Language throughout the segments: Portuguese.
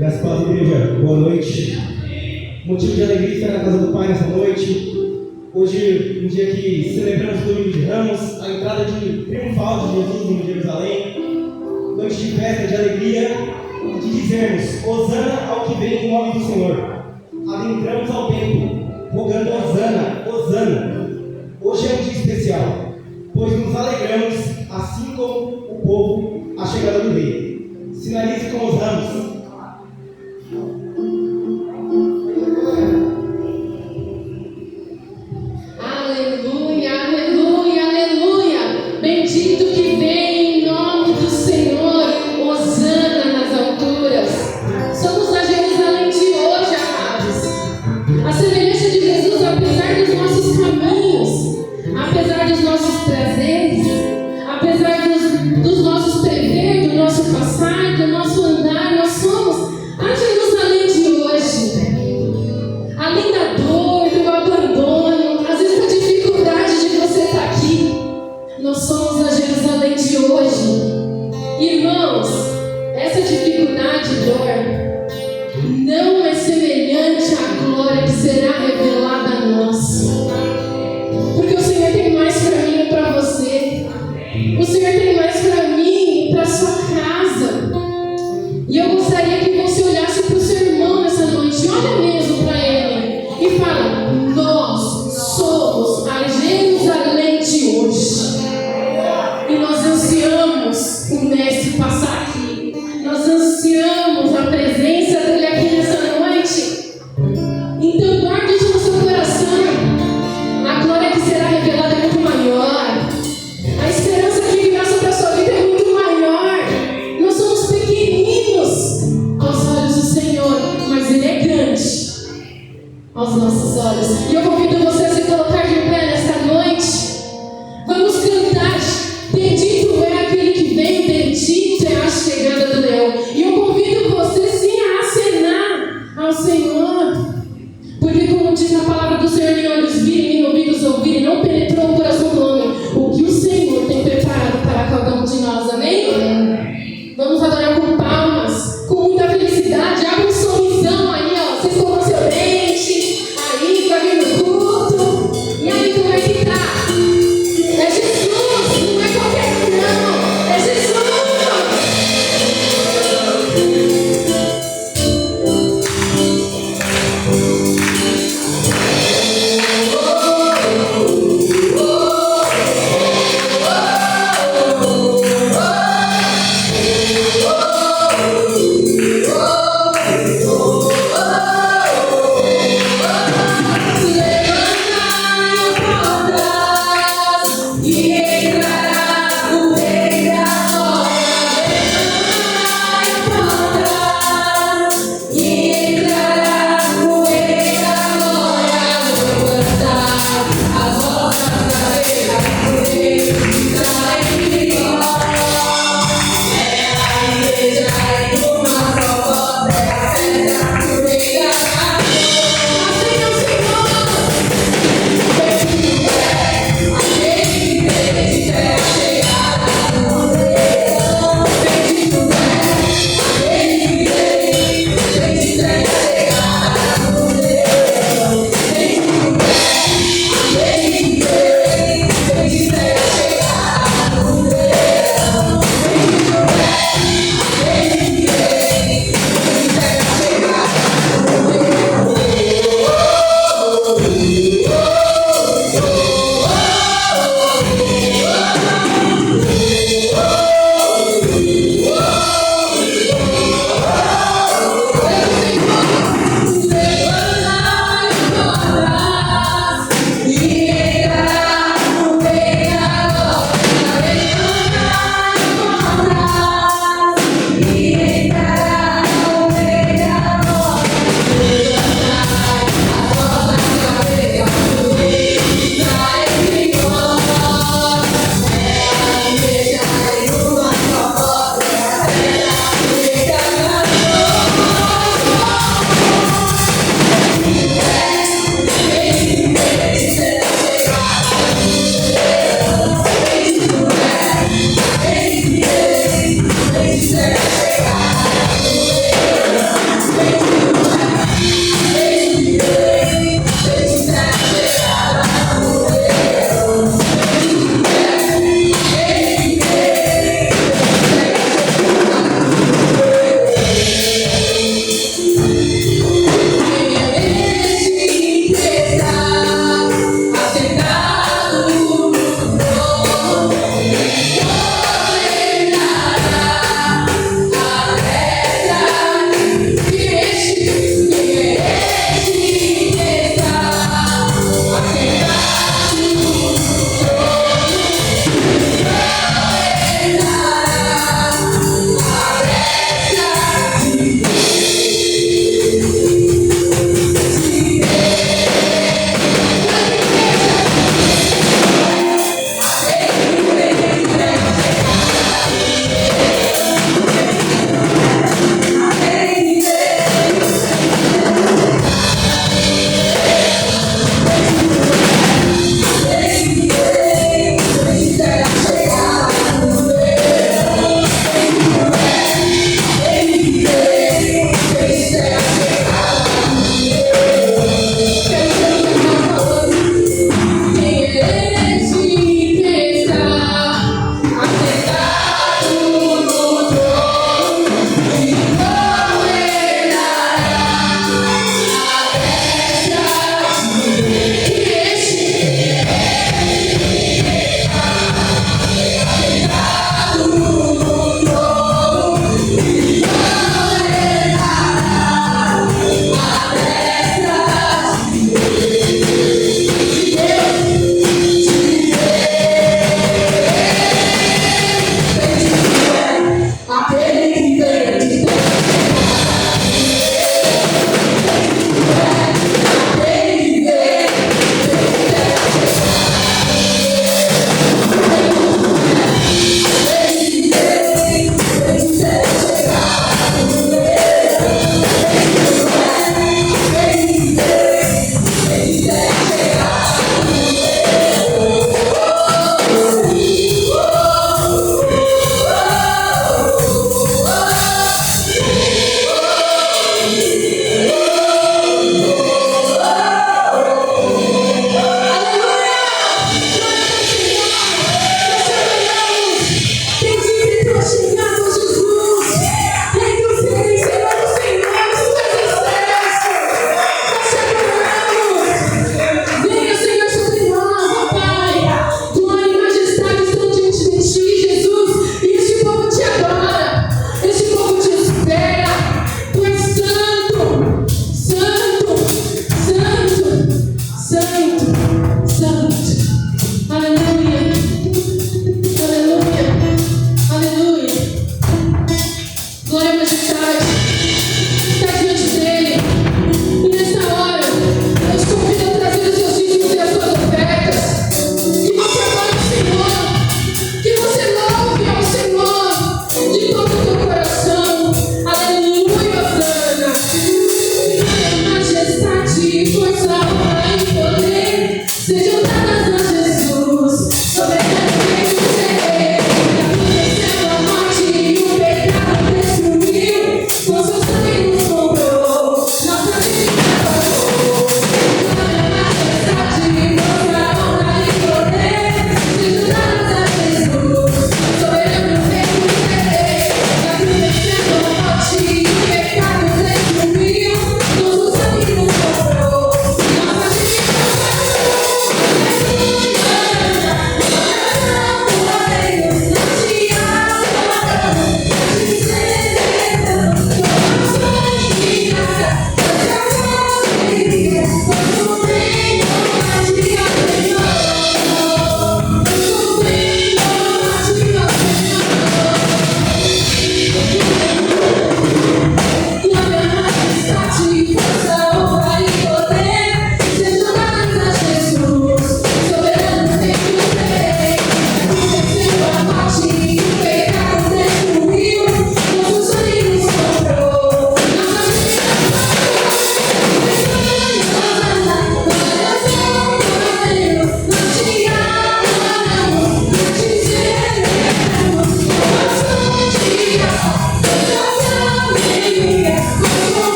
Graças a Deus, igreja. Boa noite. Motivo de alegria estar na casa do Pai nessa noite. Hoje, um dia que celebramos o Domingo de Ramos, a entrada triunfal de Jesus em Jerusalém. Noite de festa, de alegria, de dizermos: Hosana ao que vem em nome do Senhor. Adentramos ao templo, rogando Hosana, Hosana. Hoje é um dia especial, pois nos alegramos, assim como o povo, a chegada do Rei. Sinalize com os ramos. Aleluia, aleluia, aleluia. Bendito que vem em nome do Senhor. Hosana nas alturas. Somos na Jerusalém de hoje, amados. A semelhança de Jesus, apesar dos nossos caminhos, apesar dos nossos prazeres, apesar dos nossos prever, do nosso passar, do nosso andar, nós somos a Jerusalém de hoje. Além da dor, do abandono, às vezes da dificuldade de você estar aqui, nós somos a Jerusalém de hoje. Irmãos, essa dificuldade e dor não é semelhante à glória que será revelada a nós. Porque o Senhor tem mais para mim e para você. O Senhor tem mais para mim e para a sua casa. E eu gostaria que você olhasse para o seu irmão nessa noite. Olha mesmo para ele e fala: nós somos a Jerusalém de hoje. E nós ansiamos o Mestre passar aqui. Nós ansiamos a presença dele aqui nessa noite. Então guarde isso no seu coração. A glória que será revelada é muito maior. A esperança que virá sobre a sua vida é muito maior. Nós somos pequeninos aos olhos do Senhor, mas Ele é grande aos nossos olhos. E eu convido você a se colocar de pé nesta noite. Vamos cantar: bendito é aquele que vem, bendito é a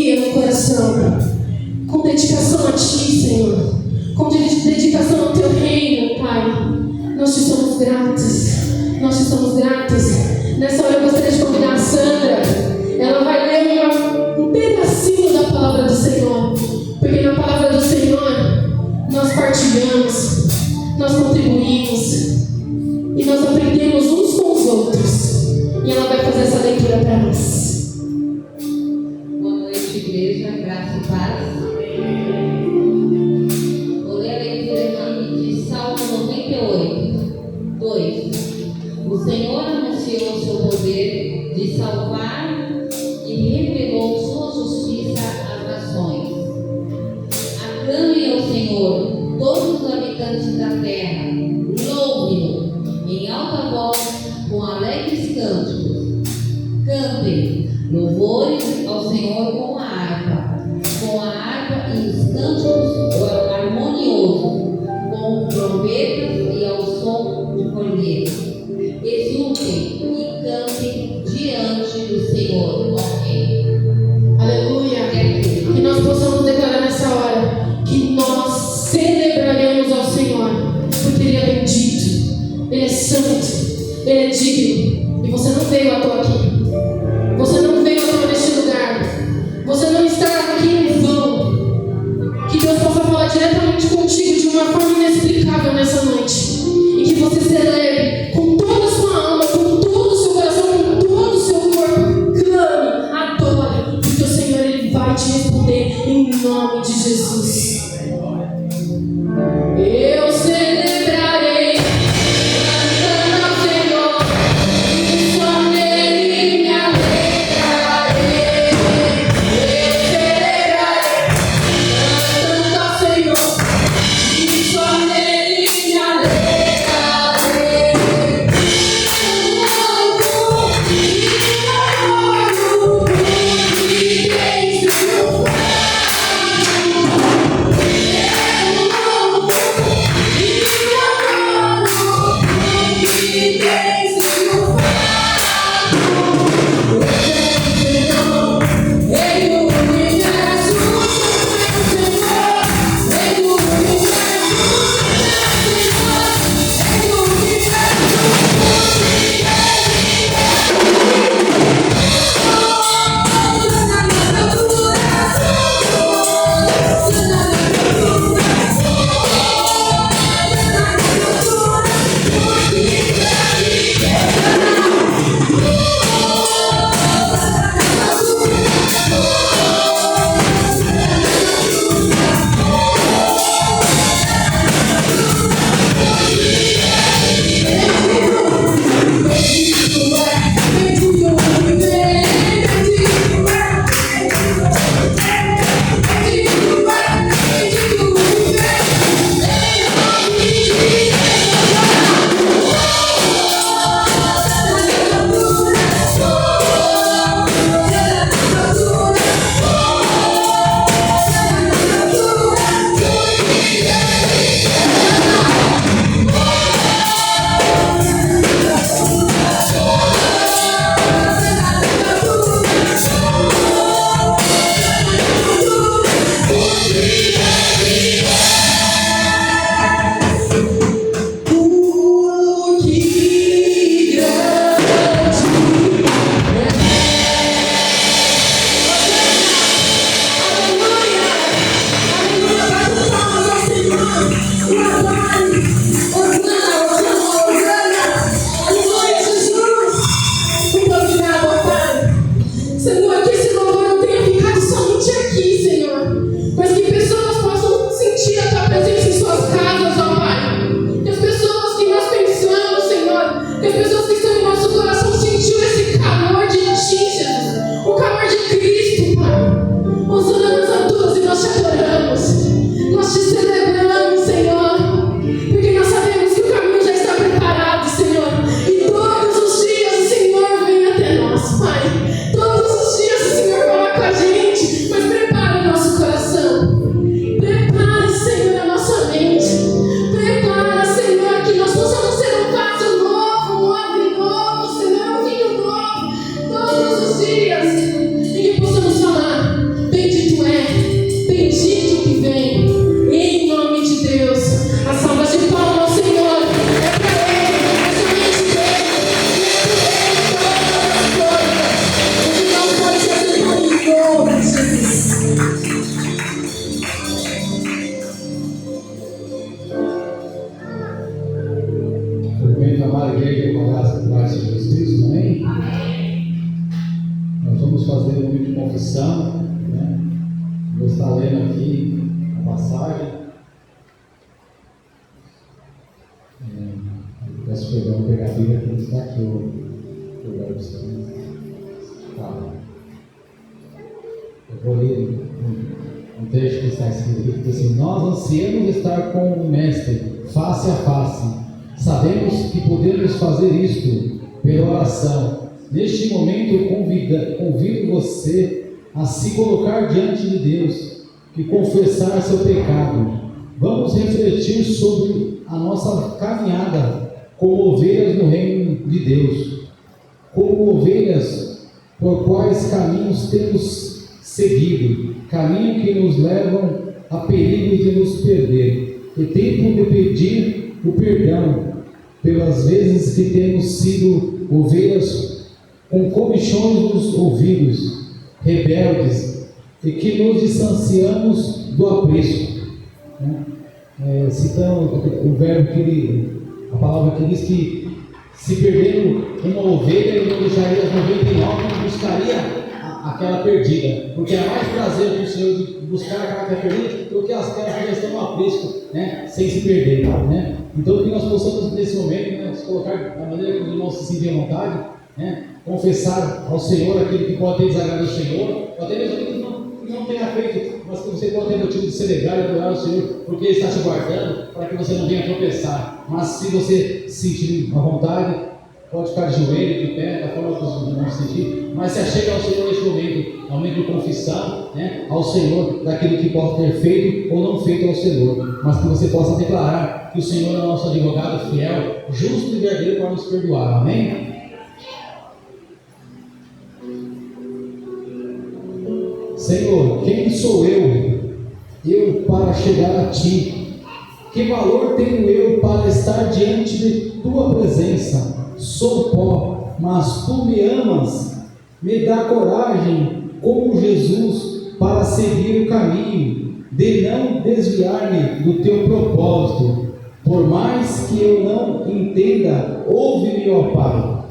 alegria no coração, com dedicação a Ti, Senhor, com dedicação ao Teu reino, Pai. Nós te somos gratos, nós te somos gratos. Nessa hora eu gostaria de convidar a Sandra. Ela vai ler um pedacinho da palavra do Senhor, porque na palavra do Senhor nós partilhamos, nós contribuímos e nós aprendemos uns com os outros. E ela vai fazer essa leitura para nós. Boa noite, igreja, graça e paz. Vou ler a leitura aqui de Salmo 98, 2. O Senhor anunciou seu poder de salvar e revelou sua justiça às nações. Aclamem ao Senhor todos os habitantes da terra, louve-no em alta voz com alegres cânticos. Cantem louvores ao Senhor com a harpa e os cânticos harmoniosos, com trombetas e ao som de cornetas. Exultem e cantem diante do Senhor. Amém. Aleluia. Que nós possamos declarar nessa hora que nós celebraremos ao Senhor, porque Ele é bendito, Ele é santo, Ele é digno. E você não veio à toa aqui. Você não veio à toa neste lugar. Você não está aqui em vão. Que Deus possa falar diretamente contigo de uma forma inexplicável nessa noite. E que você celebre com toda a sua alma, com todo o seu coração, com todo o seu corpo. Clame, adore, porque o Senhor Ele vai te responder em nome de Jesus. Eu celebrarei, cantando ao Senhor, e só nele me alegrarei. Eu celebrarei, cantando ao Senhor, e só nele me alegrarei. Louvo e adoro, porque tens triunfado. vou estar lendo aqui a passagem. Peço perdão, vou pegar a Bíblia que não está aqui o lugar do Senhor. Tá. Eu vou ler um trecho que está escrito que assim: nós ansiamos estar com o Mestre face a face. Sabemos que podemos fazer isto pela oração. Neste momento eu convido você a se colocar diante de Deus e confessar seu pecado. Vamos refletir sobre a nossa caminhada como ovelhas no reino de Deus. Como ovelhas, por quais caminhos temos seguido, caminho que nos levam a perigo de nos perder. É tempo de pedir o perdão pelas vezes que temos sido ovelhas com comichões nos ouvidos, rebeldes, e que nos distanciamos do apreço. Citando o verbo a palavra que diz que se perdendo uma ovelha, ele não deixaria as 99 e buscaria aquela perdida, porque era mais prazer para o Senhor de buscar aquela que é perdida do que aquelas que já estão no aprisco, sem se perder, Então que nós possamos nesse momento, se colocar da maneira que os irmãos se sentem à vontade, confessar ao Senhor aquilo que pode ter desagrado ao Senhor, ou até mesmo aquilo que não tenha feito, mas que você pode ter motivo de celebrar e adorar o Senhor, porque Ele está te guardando para que você não venha tropeçar. Mas se você se sentir à vontade, pode ficar de joelho, de pé, da forma que os irmãos sentir, mas se achega ao Senhor neste momento de confissão, ao Senhor daquilo que pode ter feito ou não feito ao Senhor, mas que você possa declarar que o Senhor é o nosso advogado fiel, justo e verdadeiro para nos perdoar. Amém? Senhor, quem sou eu para chegar a Ti? Que valor tenho eu para estar diante de Tua presença? Sou pó, mas Tu me amas. Me dá coragem, como Jesus, para seguir o caminho, de não desviar-me do Teu propósito. Por mais que eu não entenda, ouve-me, ó Pai.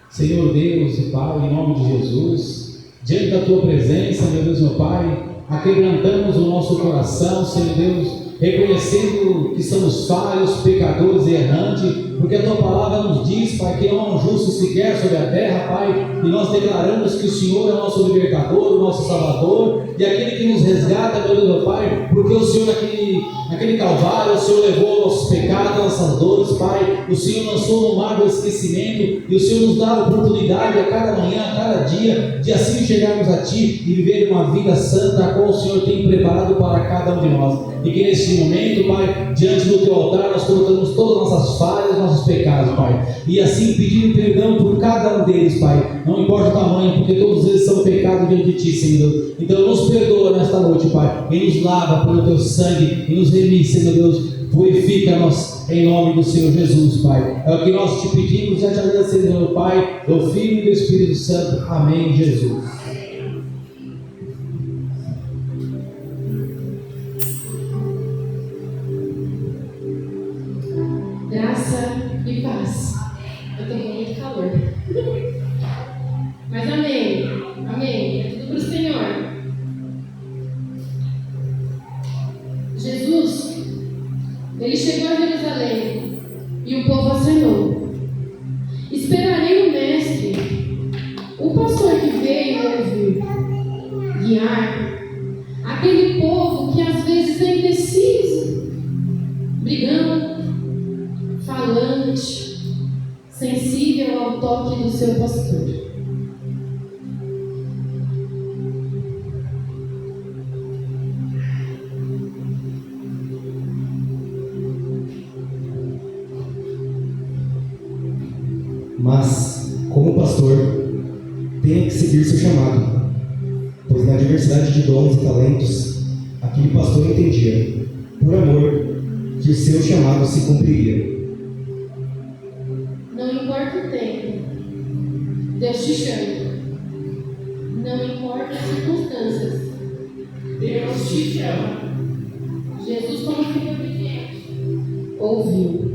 Senhor Deus e Pai, em nome de Jesus, diante da Tua presença, meu Deus, meu Pai, aquebrantamos o nosso coração, Senhor Deus, reconhecendo que somos falhos, pecadores e errantes, porque a Tua palavra nos diz, Pai, que não há um justo sequer sobre a terra, Pai, e nós declaramos que o Senhor é o nosso libertador, o nosso salvador, e aquele que nos resgata, meu Deus, meu Pai, porque o Senhor naquele Calvário, o Senhor levou nossos pecados, nossas dores, Pai, o Senhor lançou no mar do esquecimento, e o Senhor nos dá a oportunidade a cada manhã, a cada dia, de assim chegarmos a Ti e viver uma vida santa, a qual o Senhor tem preparado para cada um de nós. E que nesse momento, Pai, diante do Teu altar, nós colocamos todas as nossas falhas, nossos pecados, Pai, e assim pedindo perdão por cada um deles, Pai, não importa o tamanho, porque todos eles são pecados diante de Ti, Senhor. Então nos perdoa nesta noite, Pai, e nos lava pelo Teu sangue, e nos remite, Senhor Deus, purifica-nos em nome do Senhor Jesus, Pai. É o que nós te pedimos e te agradecemos, meu Pai, do Filho e do Espírito Santo. Amém, Jesus. Graça e paz. Eu estou com muito calor. Mas amém. Amém. É tudo para o Senhor. Jesus, Ele chegou a Jerusalém e o povo acenou. Esperarei o Mestre, o pastor que veio ouvir, guiar aquele povo que às vezes é indeciso, brigando, falante, sensível ao toque do seu pastor. Mas, como pastor, tenho que seguir seu chamado, pois na diversidade de dons e talentos, aquele pastor entendia, por amor, que o seu chamado se cumpriria. Não importa o tempo, Deus te chama. Não importa as circunstâncias, Deus te chama. Jesus, como filho obediente, ouviu.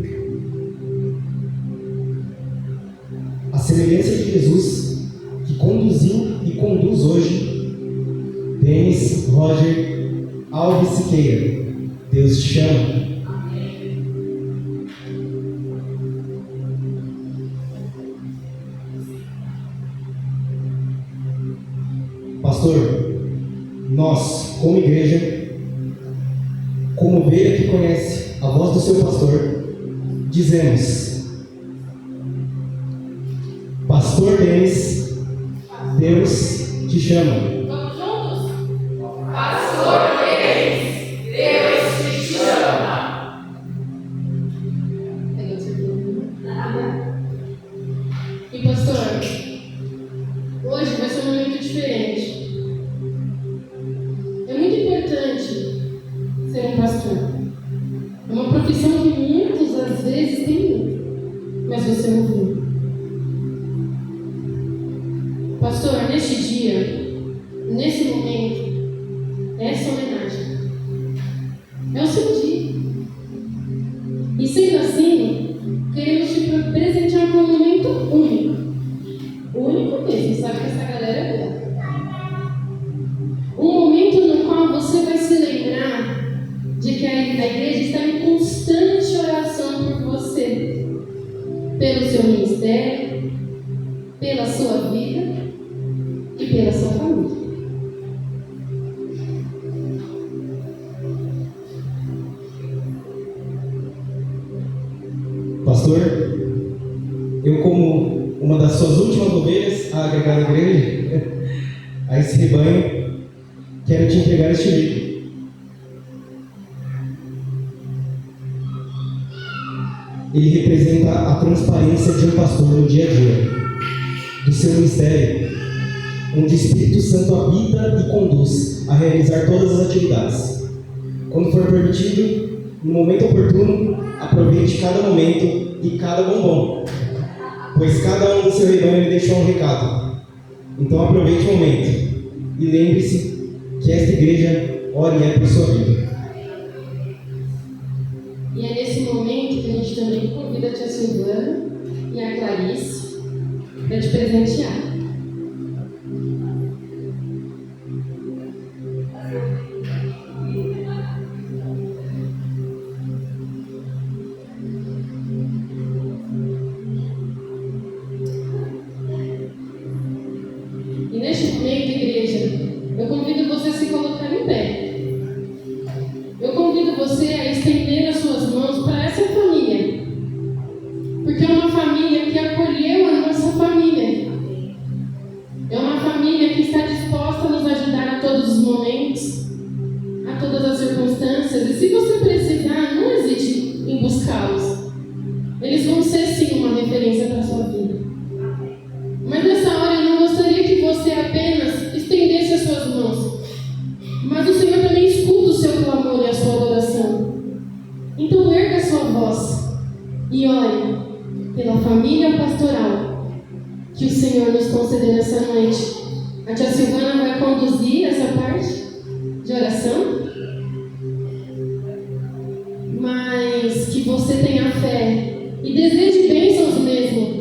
A semelhança de Jesus, que conduziu e conduz hoje, Denis Roger Alves Siqueira. Deus te chama. Pastor, nós, como igreja, como ovelha que conhece a voz do seu pastor, dizemos: Pastor Denis, Deus te chama. Vamos juntos? Pastor Denis, Deus te chama. E pastor, hoje vai ser um momento diferente. É muito importante ser um pastor. É uma profissão que muitos às vezes têm medo, mas você não viu. Pastor, neste dia, nesse momento, essa homenagem é o seu dia. E sendo assim, queremos te presentear com um momento único. Único mesmo, sabe que essa galera é boa. Um momento no qual você vai se lembrar de que a igreja está em constante oração por você, pelo seu ministério, pela sua vida e pela sua família. Pastor, eu, como uma das suas últimas ovelhas a agregar à igreja, a esse rebanho, quero te entregar este livro. Ele representa a transparência de um pastor no dia a dia, do seu ministério, onde o Espírito Santo habita e conduz a realizar todas as atividades. Quando for permitido, no momento oportuno, aproveite cada momento e cada bombom, pois cada um do seu rebanho lhe deixou um recado. Então aproveite o momento e lembre-se que esta igreja ora e é por sua vida. E é nesse momento que a gente também convida a tia Silvana e a Clarice para te presentear. E neste momento, igreja, eu convido você a se colocar em pé. Eu convido você a estender as suas mãos para essa família. Porque é uma família que acolheu a nossa família. É uma família que está disposta a nos ajudar a todos os momentos, a todas as circunstâncias. E se você precisar, não hesite em buscá-los. Eles vão ser sim uma referência para a sua vida. Mas nessa hora eu não gostaria que você apenas estendesse as suas mãos. Mas o Senhor também escuta o seu clamor e a sua adoração. Então erga a sua voz e ore pela família pastoral que o Senhor nos concedeu nessa noite. A tia Silvana vai conduzir essa parte de oração. Mas que você tenha fé e deseje bênçãos mesmo.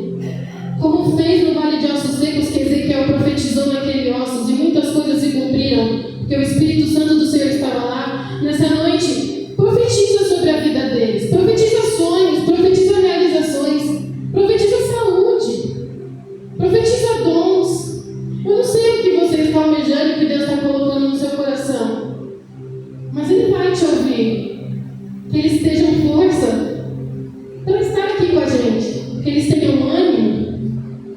Como fez no Vale de Ossos Secos, que Ezequiel profetizou naquele ossos e muitas coisas se cumpriram, porque o Espírito Santo do Senhor estava lá. Nessa noite, profetiza sobre a vida deles, profetiza sonhos, profetiza realizações, profetiza saúde, profetiza dons. Eu não sei o que você está almejando, o que Deus está colocando no seu coração, mas Ele vai te ouvir. Que eles tenham força para estar aqui com a gente, que eles tenham ânimo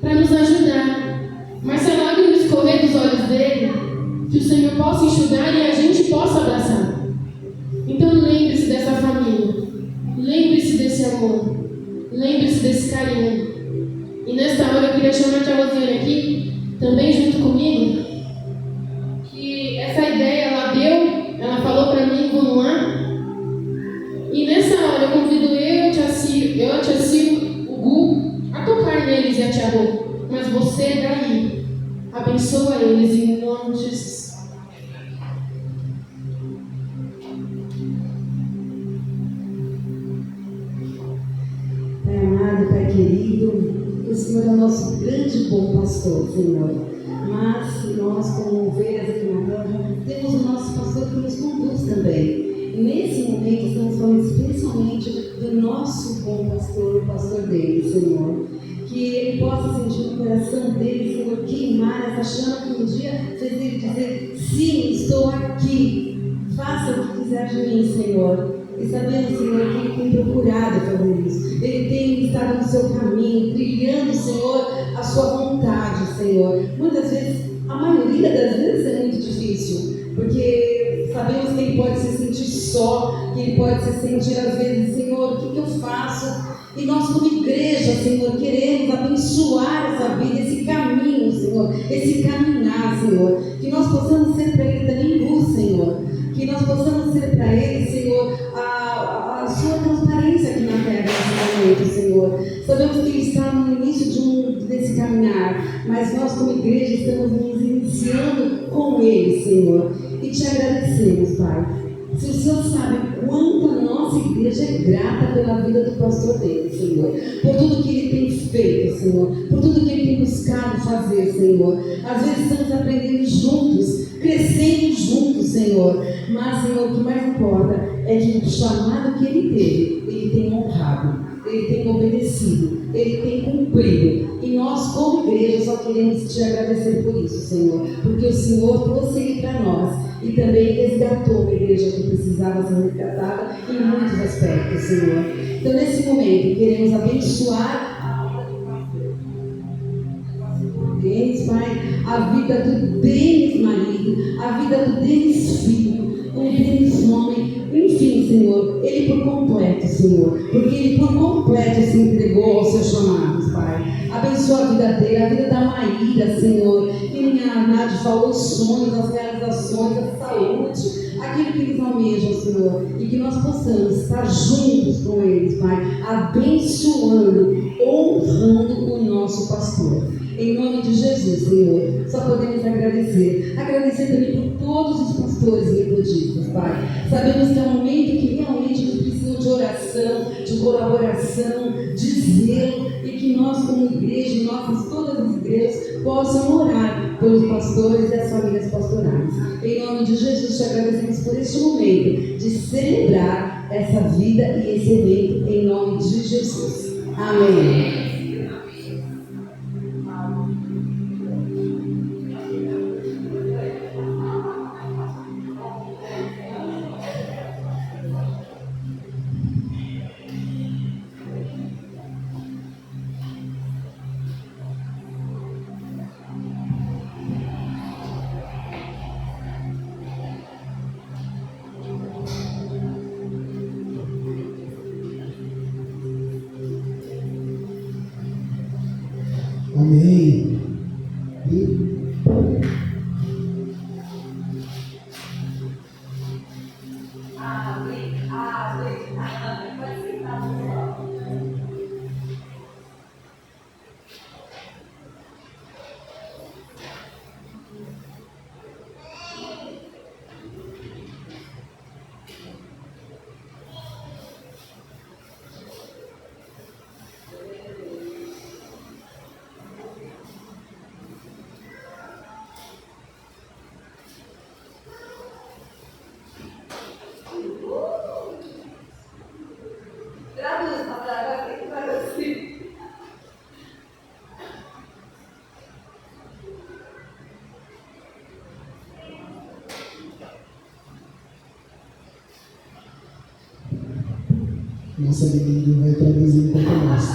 para nos ajudar. Mas se a lágrima escorrer dos olhos dele, que o Senhor possa enxugar e a gente possa abraçar. Então lembre-se dessa família, lembre-se desse amor, lembre-se desse carinho. E nesta hora eu queria chamar a tia Rosiane aqui, também junto comigo, que essa ideia ela deu, ela falou para mim, vamos lá. E nessa hora eu convido eu, a tia Ciro, o Gu, a tocar neles e a tia Rô. Mas você daí, abençoa eles em nome de Jesus. Pai amado, Pai querido, o Senhor é o nosso grande bom pastor, Senhor. Mas nós, como ovelhas aqui na terra, do nosso bom pastor, o pastor dele, Senhor. Que ele possa sentir no coração dele, Senhor, queimar essa chama que um dia fez ele dizer: sim, estou aqui, faça o que quiser de mim, Senhor. E sabemos, Senhor, que ele tem procurado fazer isso. Ele tem estado no seu caminho, trilhando, Senhor, a sua vontade, Senhor. Muitas vezes, a maioria das vezes é muito difícil, porque sabemos que ele pode se sentir só, que ele pode se sentir às vezes: Senhor, o que eu faço? E nós, como igreja, Senhor, queremos abençoar essa vida, esse caminho, Senhor, esse caminhar, Senhor. Que nós possamos ser para ele também luz, Senhor. Que nós possamos ser para ele, Senhor, a sua transparência aqui na terra nesse momento, Senhor. Sabemos que ele está no início desse caminhar, mas nós, como igreja, estamos nos iniciando com ele, Senhor. E te agradecemos, Pai. Se o Senhor sabe quanto a nossa igreja é grata pela vida do pastor dele, Senhor, por tudo que ele tem feito, Senhor, por tudo que ele tem buscado fazer, Senhor. Às vezes estamos aprendendo juntos, crescendo juntos, Senhor. Mas, Senhor, o que mais importa é que o chamado que ele teve, ele tem honrado, ele tem obedecido, ele tem cumprido. E nós, como igreja, só queremos te agradecer por isso, Senhor, porque o Senhor trouxe ele para nós e também resgatou uma igreja que precisava ser resgatada em muitos aspectos, Senhor. Então, nesse momento, queremos abençoar Denis, Pai, a vida do Denis marido, a vida do Denis filho, o Denis homem, enfim, Senhor, ele por completo, Senhor, porque ele por completo se entregou aos seus chamados, Pai. Abençoa a vida dele, a vida da Maíra, Senhor, que nem a Nádia falou, os sonhos, as realizações, a saúde, aquilo que eles almejam, Senhor, e que nós possamos estar juntos com eles, Pai, abençoando, honrando o nosso pastor. Em nome de Jesus, Senhor, só podemos agradecer. Agradecer também por todos os pastores metodistas, Pai. Sabemos que é um momento que realmente eles precisam de oração, de colaboração, de zelo, e que nós, como igreja, todas as igrejas, possam orar pelos pastores e as famílias pastorais. Em nome de Jesus, te agradecemos por este momento de celebrar essa vida e esse evento, em nome de Jesus. Amém. Amém. Nossa menina vai traduzir um pouco mais.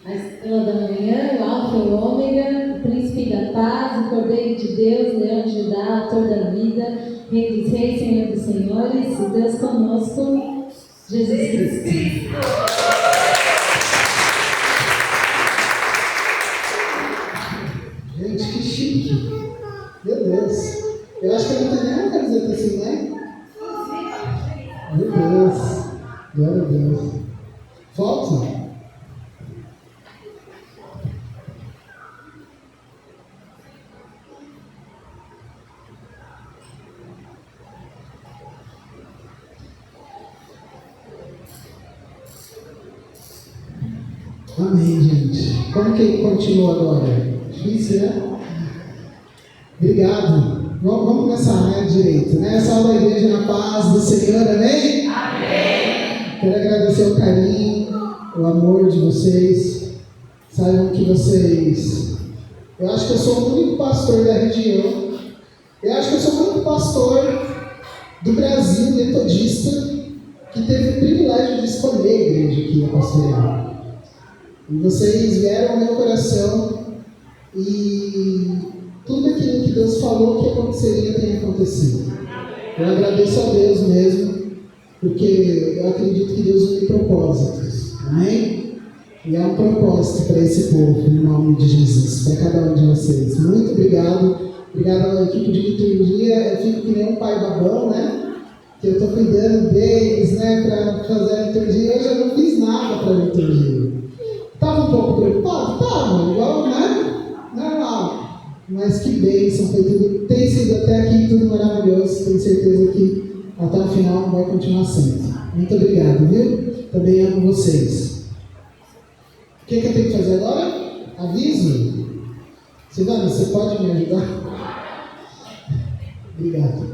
A estrela da manhã, o alfa e o ômega, o príncipe da paz, o cordeiro de Deus, leão de Judá, autor da vida, rei dos reis, senhor dos senhores, e Deus conosco, Jesus Cristo. Gente, que chique. Meu Deus. Eu acho que eu não tenho nenhuma camiseta assim, né? Meu Deus. Glória a Deus. Volta. Amém, gente. Como que continua agora? Difícil, né? Obrigado. Vamos começar, né, direito, né? Salve a igreja na paz do Senhor, amém? Amém. Quero agradecer o carinho, o amor de vocês. Saibam que vocês... Eu acho que eu sou o único pastor da região. Eu acho que eu sou o único pastor do Brasil metodista que teve o privilégio de escolher a igreja que ia pastorear. E vocês vieram ao meu coração e tudo aquilo que Deus falou que aconteceria tem acontecido. Eu agradeço a Deus mesmo, porque eu acredito que Deus une propósitos. Amém? E há um propósito para esse povo, em nome de Jesus, para cada um de vocês. Muito obrigado. Obrigado à equipe de liturgia. Eu fico que nem um pai babão, né? Que eu estou cuidando deles, né? Para fazer a liturgia. Eu já não fiz nada para a liturgia. Estava um pouco preocupado? Estava, igual, né? Normal. Mas que bênção, foi tudo. Tem sido até aqui tudo maravilhoso. Tenho certeza que até o final vai continuar sendo. Muito obrigado, viu? Também amo vocês. O que eu tenho que fazer agora? Aviso? Silvana, você pode me ajudar? Obrigado.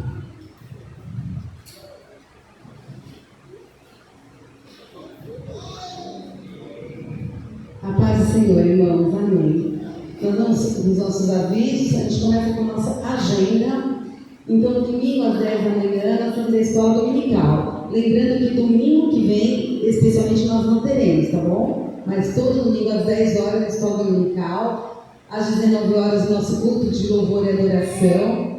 A paz do Senhor, irmãos. Amém. Nós vamos nos nossos avisos. A gente começa com a nossa agenda. Então, domingo às 10 da manhã, nós temos a escola dominical. Lembrando que domingo que vem, especialmente, nós não teremos, tá bom? Mas todo domingo às 10 horas, a escola dominical. Às 19 horas, o nosso culto de louvor e adoração.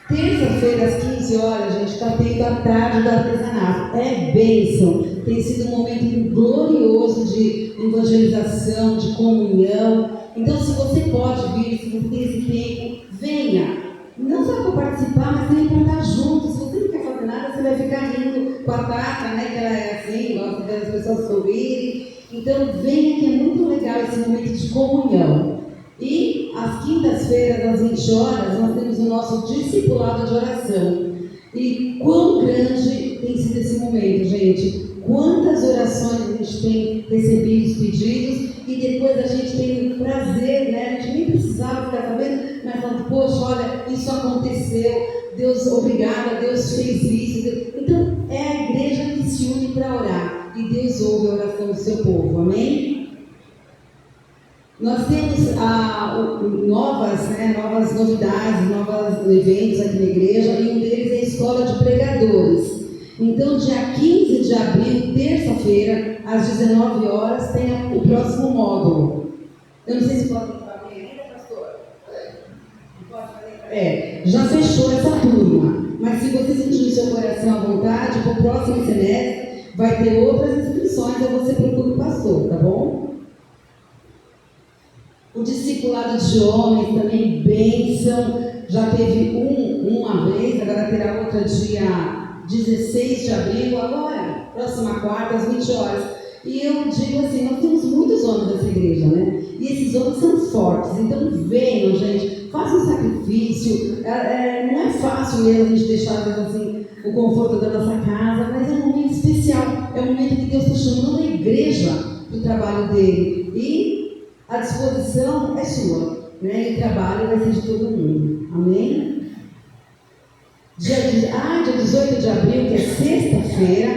Terça-feira, às 15 horas, a gente está tendo a tarde do artesanato. É bênção. Tem sido um momento glorioso de evangelização, de comunhão. Então, se você pode vir, se você tem esse tempo, venha. Não só para participar, mas também para estar junto. Se você não quer fazer nada, você vai ficar rindo com a Tata, né? Que ela é assim, gosta de ver as pessoas sorrirem. Então, venha, que é muito legal esse momento de comunhão. E às quintas-feiras, às 20 horas, nós temos o nosso discipulado de oração. E quão grande tem sido esse momento, gente. Quantas orações a gente tem recebido, os pedidos, e depois a gente tem o prazer, né? A gente nem precisava ficar sabendo, mas falando, poxa, olha, isso aconteceu, Deus, obrigada, Deus fez isso. Deus... Então, é a igreja que se une para orar, e Deus ouve a oração do seu povo, amém? Nós temos novas novidades, novos eventos aqui na igreja, e um deles é a Escola de Pregadores. Então, dia 15 de abril, terça-feira, às 19 horas, tem o próximo módulo. Eu não sei se pode falar ainda, pastor? Pode fazer? Já fechou essa turma. Mas se você sentir no seu coração à vontade, para o próximo semestre, vai ter outras inscrições, aí você procura o pastor, tá bom? O discipulado de homens também, bênção. Já teve uma vez, agora terá outra dia 16 de abril, agora, próxima quarta, às 20 horas. E eu digo assim, nós temos muitos homens nessa igreja, né? E esses homens são fortes, então venham, gente, façam um sacrifício. Não é fácil mesmo a gente deixar, assim, o conforto da nossa casa, mas é um momento especial, é um momento que Deus está chamando a igreja para o trabalho dele. E a disposição é sua, né? E o trabalho vai ser de todo mundo. Amém? Dia 18 de abril, que é sexta-feira,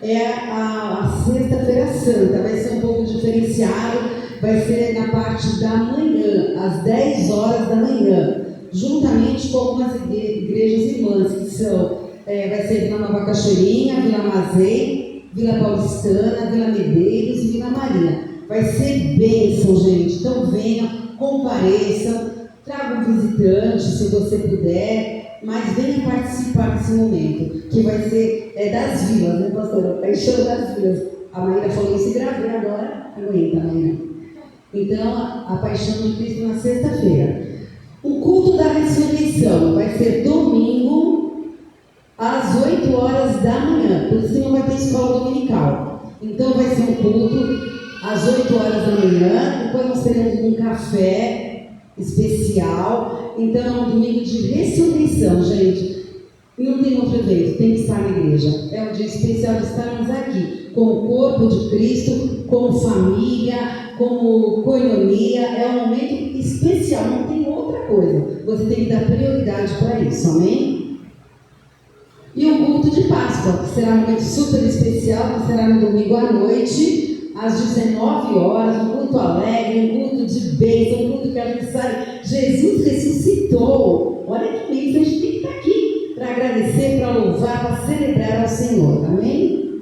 é a Sexta-feira Santa. Vai ser um pouco diferenciado, vai ser na parte da manhã, às 10 horas da manhã, juntamente com algumas igrejas irmãs, que são, vai ser Vila Nova Cachoeirinha, Vila Mazei, Vila Paulistana, Vila Medeiros e Vila Maria. Vai ser bênção, gente. Então venham, compareçam, tragam um visitante, se você puder. Mas venha participar desse momento, que vai ser das vilas, né, pastora? Paixão das vilas. A Maíra falou isso e gravei agora. Aguenta, Maíra. Então, a paixão de Cristo na sexta-feira. O culto da ressurreição vai ser domingo, às 8 horas da manhã. Por isso que não vai ter escola dominical. Então, vai ser um culto às 8 horas da manhã. Depois nós teremos um café especial. Então é um domingo de ressurreição, gente. Não tem outro evento, tem que estar na igreja. É um dia especial de estarmos aqui, com o corpo de Cristo, como família, como coinonia. É um momento especial, não tem outra coisa. Você tem que dar prioridade para isso, amém? E o culto de Páscoa. Páscoa, que será um momento super especial, que será no domingo à noite, às 19 horas, um culto alegre, um culto de bênção, um culto que a gente sabe, Jesus ressuscitou. Olha que bênção, a gente tem que estar aqui para agradecer, para louvar, para celebrar ao Senhor, amém?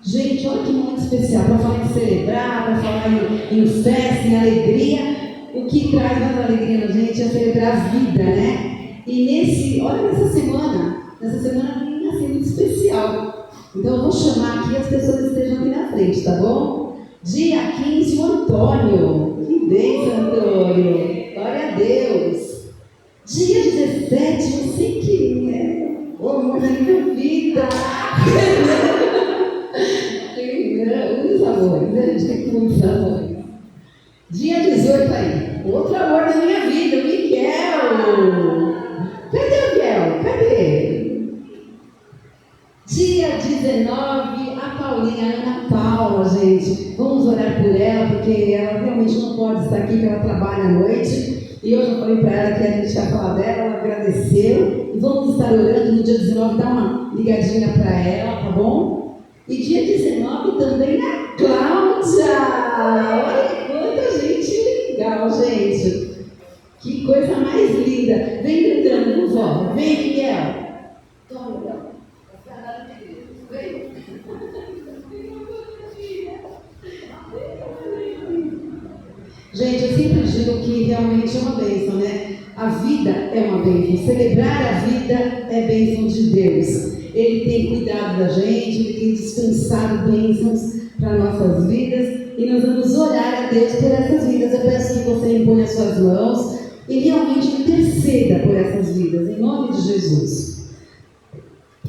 Gente, olha que momento especial, para falar em celebrar, para falar em festa, em alegria. O que traz mais alegria na gente é celebrar a vida, né? E nessa semana vai ser muito especial. Então eu vou chamar aqui as pessoas que estejam aqui na frente, tá bom? Dia 15, o Antônio. Que bênção, Antônio. Glória a Deus. Dia 17, você que é o amor da minha vida. Muitos amores, né? A gente tem muitos amores. Dia 18 aí. Outro amor da minha vida, o Miguel. Cadê o Miguel? Cadê? Dia 19, a Paulinha, a Ana Paula, gente. Vamos orar por ela, porque ela realmente não pode estar aqui, porque ela trabalha à noite. E eu já falei para ela que a gente ia falar dela, ela agradeceu. E vamos estar orando no dia 19, dá uma ligadinha para ela, tá bom? E dia 19 também a Cláudia. Olha quanta gente legal, gente. Que coisa mais linda. Vem gritando, vovó. Vem, Miguel. Toma, Miguel. Vem. Gente, eu sempre digo que realmente é uma bênção, né? A vida é uma bênção. Celebrar a vida é bênção de Deus. Ele tem cuidado da gente, Ele tem dispensado bênçãos para nossas vidas. E nós vamos orar a Deus por essas vidas. Eu peço que você imponha as suas mãos e realmente interceda por essas vidas, em nome de Jesus.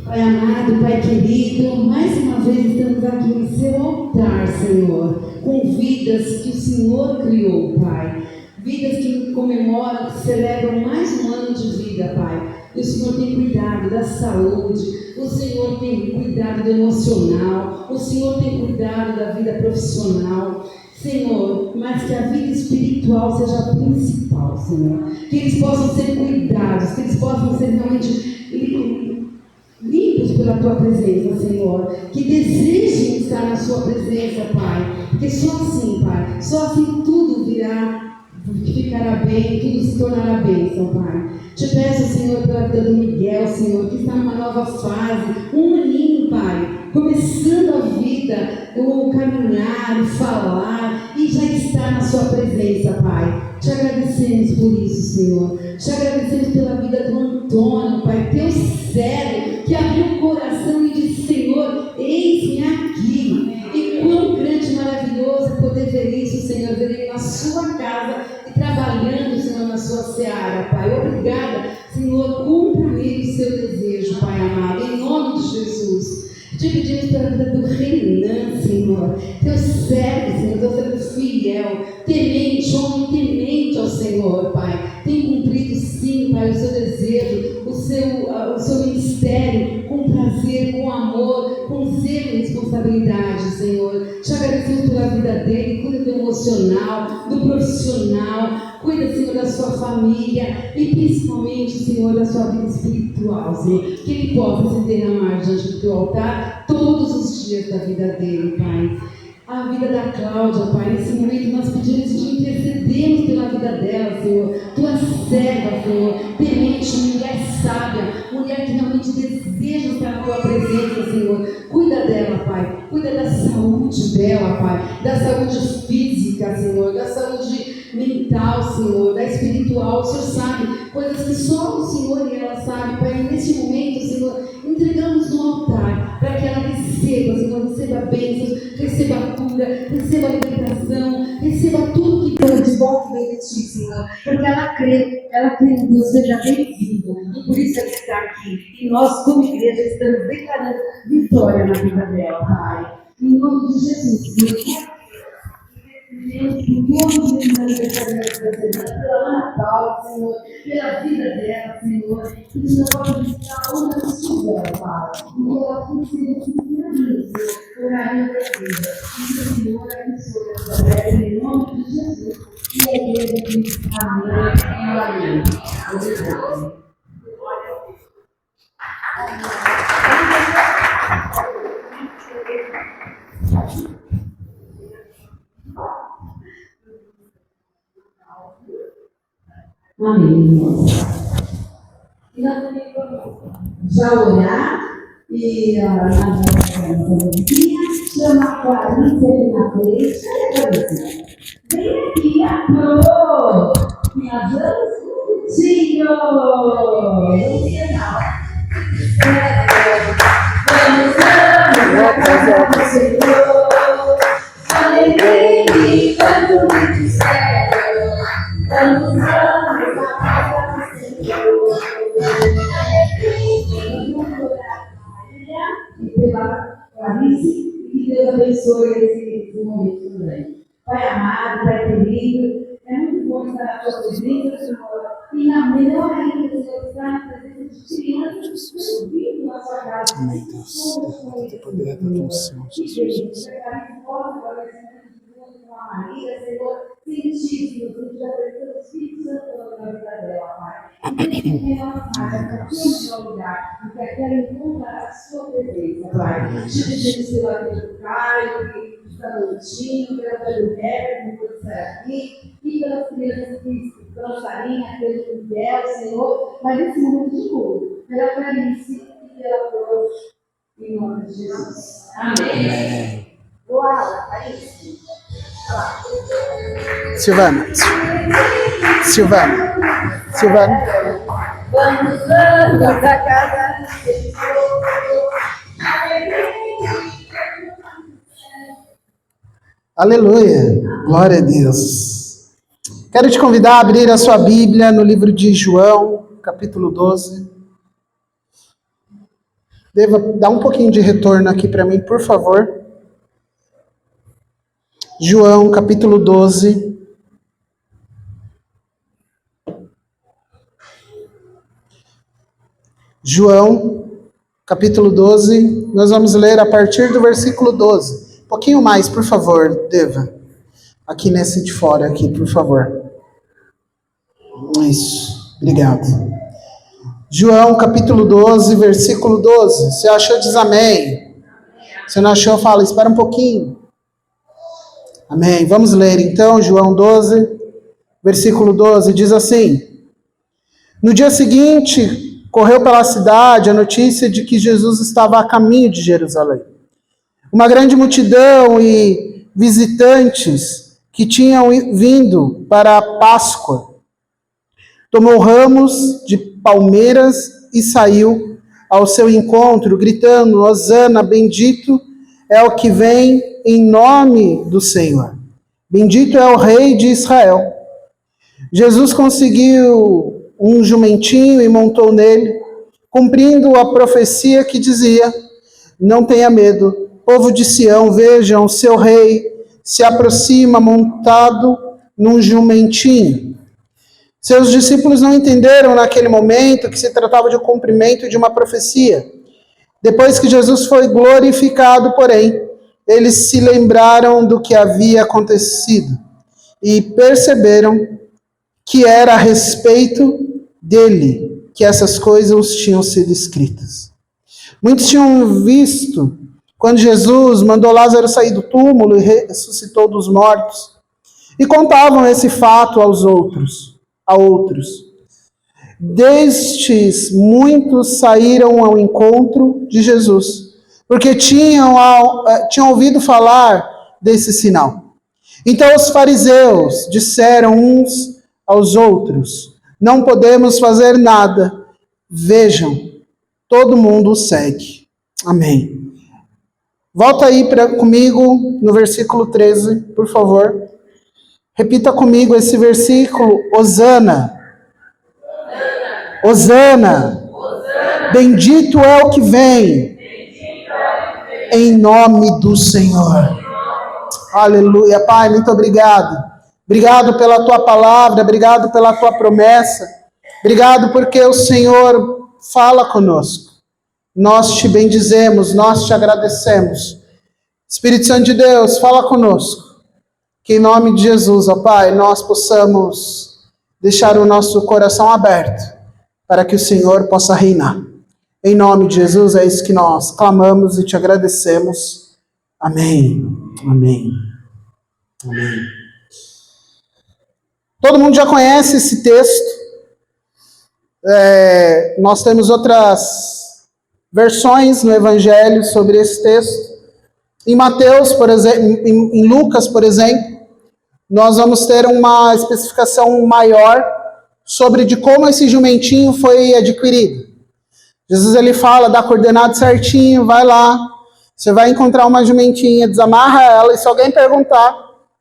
Pai amado, Pai querido, mais uma vez estamos aqui no seu altar, Senhor, com vidas que o Senhor criou, Pai. Vidas que comemoram, que celebram mais um ano de vida, Pai. E o Senhor tem cuidado da saúde, o Senhor tem cuidado do emocional, o Senhor tem cuidado da vida profissional, Senhor, mas que a vida espiritual seja a principal, Senhor. Que eles possam ser cuidados, que eles possam ser realmente limpos pela Tua presença, Senhor. Que desejem estar na Sua presença, Pai. Porque só assim, Pai, só assim tudo ficará bem, tudo se tornará bênção, Pai. Te peço, Senhor, pela vida do Miguel, Senhor, que está numa nova fase, um aninho, Pai, começando a vida, o caminhar, o falar, e já está na Sua presença, Pai. Te agradecemos por isso, Senhor. Te agradecemos pela vida do Antônio, Pai, teu servo, que abriu o coração e disse, Senhor, eis-me aqui. E quão grande e maravilhoso é poder ver isso, Senhor, ver ele na sua casa e trabalhando, Senhor, na sua seara, Pai. Obrigada, Senhor, cumpra nele o seu desejo, Pai amado, em nome de Jesus. Te pedimos pela vida do Renan, Senhor, teu servo, Senhor, teu servo fiel, temente, homem temente ao Senhor, Pai. Tem cumprido, sim, Pai, o seu desejo, o seu ministério, com prazer, com amor, com zelo e responsabilidade, Senhor. Te agradecemos pela vida dele, cuida do emocional, do profissional, cuida, Senhor, da sua família e principalmente, Senhor, da sua vida espiritual, Senhor. Que ele possa se derramar diante do teu altar todos os dias da vida dele, Pai. A vida da Cláudia, Pai, nesse momento nós pedimos e intercedemos pela vida dela, Senhor. Tua serva, Senhor, temente, mulher sábia, mulher que realmente deseja estar na Tua presença, Senhor. Cuida dela, Pai. Cuida da saúde dela, Pai. Da saúde física, Senhor. Da saúde mental, Senhor. Da espiritual. O Senhor sabe coisas que só o Senhor e ela sabe, Pai. Nesse momento, Senhor, entregamos no altar para que ela receba, Senhor, receba bênçãos, receba cura, receba libertação, receba tudo que for de bom que vem de Ti, Senhor. Porque ela crê em Deus, seja bem-vindo. E por isso ela está aqui. E nós, como igreja, estamos declarando vitória na vida dela, Pai. Em nome de Jesus, Senhor. Em nome de Jesus, pela Natal, Senhor, pela vida dela, Senhor, que o Senhor pode estar onde ela estiver, Pai, e que ela consiga se reunir, por carinho da vida, e que o Senhor abençoe a sua vida, em nome de Jesus, e a igreja diz amém e amém. Obrigado. Amém, irmãos. E nós também vamos já orar e na nossa vizinha chama a Clarice ali na frente. Clarice, vem aqui, amor. Nós vamos juntinho. Vamos final. Vamos a casa do Senhor. Alegria e canto de céu. Vamos a casa do Senhor. E pela Clarice, e que Deus abençoe esse momento também. Pai amado, Pai querido, é muito bom estar na tua presença, Senhor. E na melhor ainda, Senhor, estar na presença de crianças ouvindo na sua casa. Amém, Deus. Derrama teu poder, da tua unção, Jesus. Que a Clarice possa, com a Maria, Senhor, sentir, Senhor, que já precisa do Espírito Santo na vida dela, Pai. E que ela saiba que aquele lugar, e que aquela encontra a sua presença, Pai. Jesus, pelo aquele do Caio, que está no Tinho, pelo Herbert, que está aqui, e pelas crianças que dançarinhas, pelo Miguel, Senhor, mas nesse momento de tudo, pela Clarice e pela Flor, em nome de Jesus. Amém. Boa, Clarice. Silvana. Vamos a casa do Senhor. Aleluia. Glória a Deus. Quero te convidar a abrir a sua Bíblia no livro de João, capítulo 12. Deva dar um pouquinho de retorno aqui para mim, por favor. João, capítulo 12. João, capítulo 12. Nós vamos ler a partir do versículo 12. Um pouquinho mais, por favor, Deva. Aqui nesse de fora, aqui, por favor. Isso. Obrigado. João, capítulo 12, versículo 12. Se achou, diz amém. Se não achou, fala, espera um pouquinho. Amém. Vamos ler então, João 12, versículo 12, diz assim: No dia seguinte, correu pela cidade a notícia de que Jesus estava a caminho de Jerusalém. Uma grande multidão e visitantes que tinham vindo para a Páscoa tomou ramos de palmeiras e saiu ao seu encontro, gritando: Hosana, bendito é o que vem em nome do Senhor. Bendito é o Rei de Israel. Jesus conseguiu um jumentinho e montou nele, cumprindo a profecia que dizia: Não tenha medo, povo de Sião, vejam, o seu rei se aproxima montado num jumentinho. Seus discípulos não entenderam naquele momento que se tratava de um cumprimento de uma profecia. Depois que Jesus foi glorificado, porém, eles se lembraram do que havia acontecido e perceberam que era a respeito dele que essas coisas tinham sido escritas. Muitos tinham visto quando Jesus mandou Lázaro sair do túmulo e ressuscitou dos mortos, e contavam esse fato a outros. Destes, muitos saíram ao encontro de Jesus, porque tinham ouvido falar desse sinal. Então os fariseus disseram uns aos outros: Não podemos fazer nada. Vejam, todo mundo o segue. Amém. Volta aí comigo no versículo 13, por favor. Repita comigo esse versículo: Hosana. Hosana. Bendito é o que vem em nome do Senhor. Aleluia. Pai, muito obrigado. Obrigado pela tua palavra, obrigado pela tua promessa. Obrigado porque o Senhor fala conosco. Nós te bendizemos, nós te agradecemos. Espírito Santo de Deus, fala conosco. Que em nome de Jesus, ó Pai, nós possamos deixar o nosso coração aberto para que o Senhor possa reinar. Em nome de Jesus, é isso que nós clamamos e te agradecemos. Amém. Amém. Amém. Todo mundo já conhece esse texto. Nós temos outras versões no Evangelho sobre esse texto. Em Mateus, por exemplo, em Lucas, por exemplo, nós vamos ter uma especificação maior sobre de como esse jumentinho foi adquirido. Jesus ele fala, dá coordenado certinho, vai lá, você vai encontrar uma jumentinha, desamarra ela, e se alguém perguntar,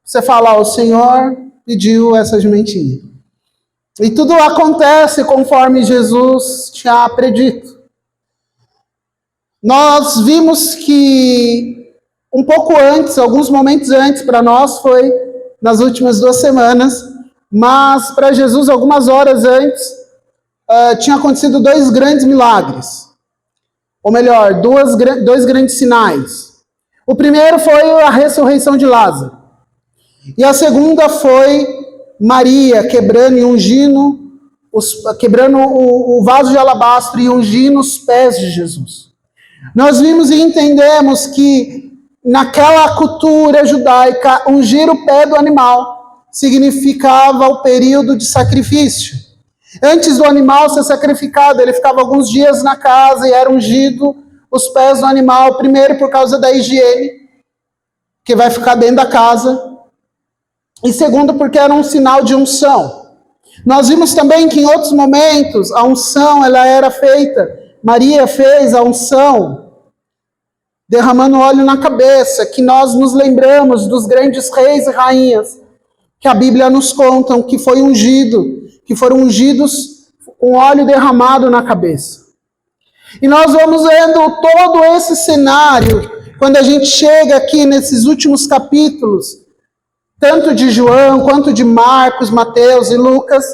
você fala, o Senhor pediu essa jumentinha. E tudo acontece conforme Jesus tinha predito. Nós vimos que um pouco antes, alguns momentos antes, para nós foi nas últimas 2 semanas, mas para Jesus, algumas horas antes, tinha acontecido 2 grandes milagres. Ou melhor, 2 grandes sinais. O primeiro foi a ressurreição de Lázaro. E a segunda foi Maria quebrando e ungindo, quebrando o vaso de alabastro e ungindo os pés de Jesus. Nós vimos e entendemos que naquela cultura judaica, ungir o pé do animal significava o período de sacrifício. Antes do animal ser sacrificado, ele ficava alguns dias na casa e era ungido os pés do animal, primeiro por causa da higiene, que vai ficar dentro da casa, e segundo porque era um sinal de unção. Nós vimos também que em outros momentos a unção ela era feita, Maria fez a unção derramando óleo na cabeça, que nós nos lembramos dos grandes reis e rainhas que a Bíblia nos conta que foram ungidos com óleo derramado na cabeça. E nós vamos vendo todo esse cenário quando a gente chega aqui nesses últimos capítulos, tanto de João quanto de Marcos, Mateus e Lucas,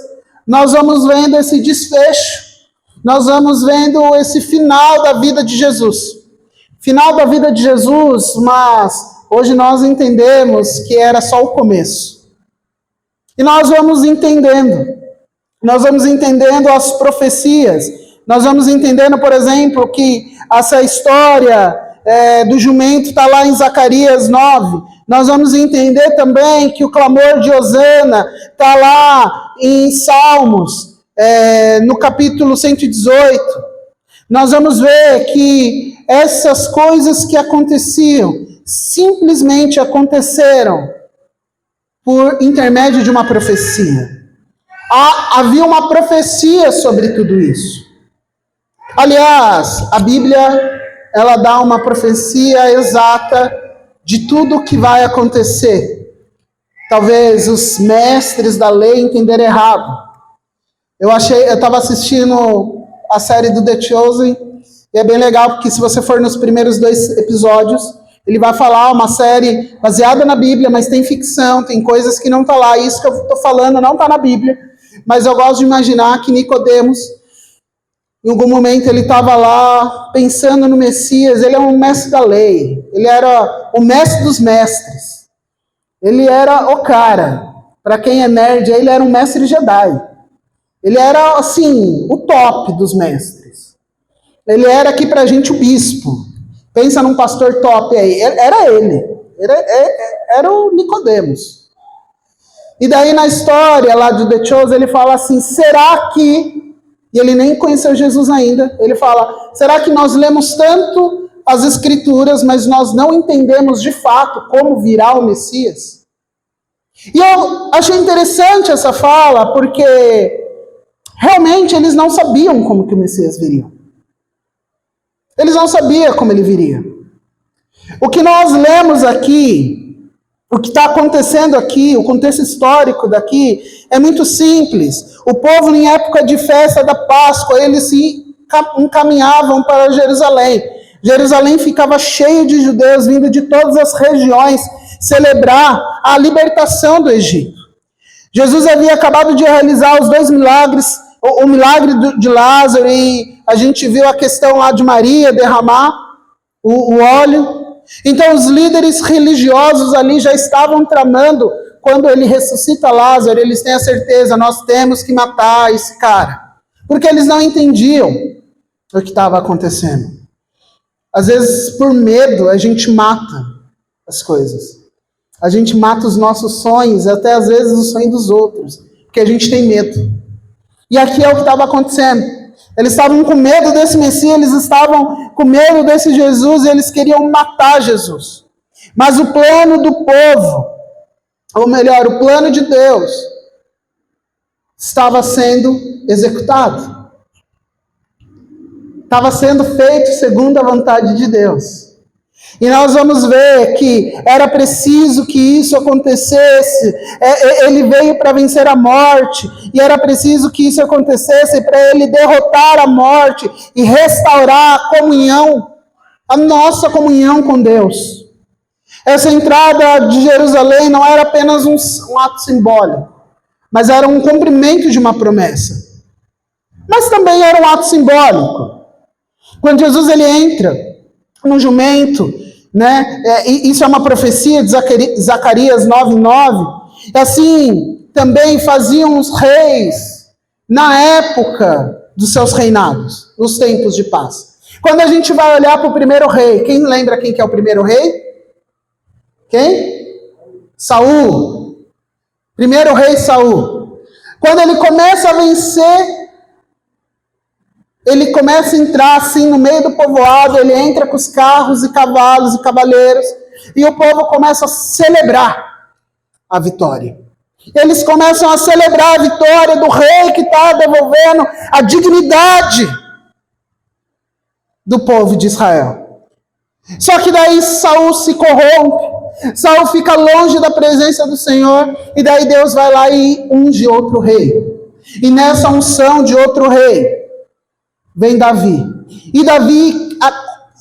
nós vamos vendo esse desfecho, nós vamos vendo esse final da vida de Jesus. Final da vida de Jesus, mas hoje nós entendemos que era só o começo. E nós vamos entendendo as profecias, nós vamos entendendo, por exemplo, que essa história do jumento está lá em Zacarias 9, nós vamos entender também que o clamor de Hosana está lá em Salmos, no capítulo 118. Nós vamos ver que essas coisas que aconteciam, simplesmente aconteceram por intermédio de uma profecia. Havia uma profecia sobre tudo isso. Aliás, a Bíblia, ela dá uma profecia exata de tudo o que vai acontecer. Talvez os mestres da lei entenderam errado. Eu estava assistindo a série do The Chosen, e é bem legal, porque se você for nos primeiros 2 episódios, ele vai falar uma série baseada na Bíblia, mas tem ficção, tem coisas que não está lá. Isso que eu estou falando não está na Bíblia, mas eu gosto de imaginar que Nicodemos, em algum momento ele estava lá pensando no Messias. Ele é um mestre da lei, ele era o mestre dos mestres, ele era o cara, para quem é nerd, ele era um mestre Jedi, ele era assim, o top dos mestres, ele era aqui pra gente o bispo, pensa num pastor top aí, era ele, era o Nicodemos. E daí na história lá de The Chosen ele fala assim, será que... E ele nem conheceu Jesus ainda. Ele fala, será que nós lemos tanto as Escrituras, mas nós não entendemos de fato como virá o Messias? E eu achei interessante essa fala, porque realmente eles não sabiam como que o Messias viria. Eles não sabiam como ele viria. O que nós lemos aqui, o que está acontecendo aqui, o contexto histórico daqui, é muito simples. O povo, em época de festa da Páscoa, eles se encaminhavam para Jerusalém. Jerusalém ficava cheio de judeus vindo de todas as regiões celebrar a libertação do Egito. Jesus havia acabado de realizar os 2 milagres, o milagre de Lázaro, e a gente viu a questão lá de Maria derramar o óleo. Então os líderes religiosos ali já estavam tramando, quando ele ressuscita Lázaro, eles têm a certeza, nós temos que matar esse cara. Porque eles não entendiam o que estava acontecendo. Às vezes, por medo, a gente mata. as coisas. A gente mata os nossos sonhos, até às vezes o sonho dos outros, porque a gente tem medo. E aqui é o que estava acontecendo. Eles estavam com medo desse Messias, eles estavam com medo desse Jesus, e eles queriam matar Jesus. Mas o plano do povo, ou melhor, o plano de Deus, estava sendo executado. Estava sendo feito segundo a vontade de Deus. E nós vamos ver que era preciso que isso acontecesse. Ele veio para vencer a morte. E era preciso que isso acontecesse para ele derrotar a morte e restaurar a comunhão, a nossa comunhão com Deus. Essa entrada de Jerusalém não era apenas um ato simbólico, mas era um cumprimento de uma promessa. Mas também era um ato simbólico. Quando Jesus ele entra no jumento, né? Isso é uma profecia de Zacarias 9:9. Assim também faziam os reis na época dos seus reinados, nos tempos de paz. Quando a gente vai olhar para o primeiro rei, quem lembra quem que é o primeiro rei? Quem? Saul. Primeiro rei Saul. Quando ele começa a vencer, ele começa a entrar assim no meio do povoado, ele entra com os carros e cavalos e cavaleiros, e o povo começa a celebrar a vitória. Eles começam a celebrar a vitória do rei que está devolvendo a dignidade do povo de Israel. Só que daí Saul se corrompe, Saul fica longe da presença do Senhor, e daí Deus vai lá e unge outro rei. E nessa unção de outro rei, vem Davi. E Davi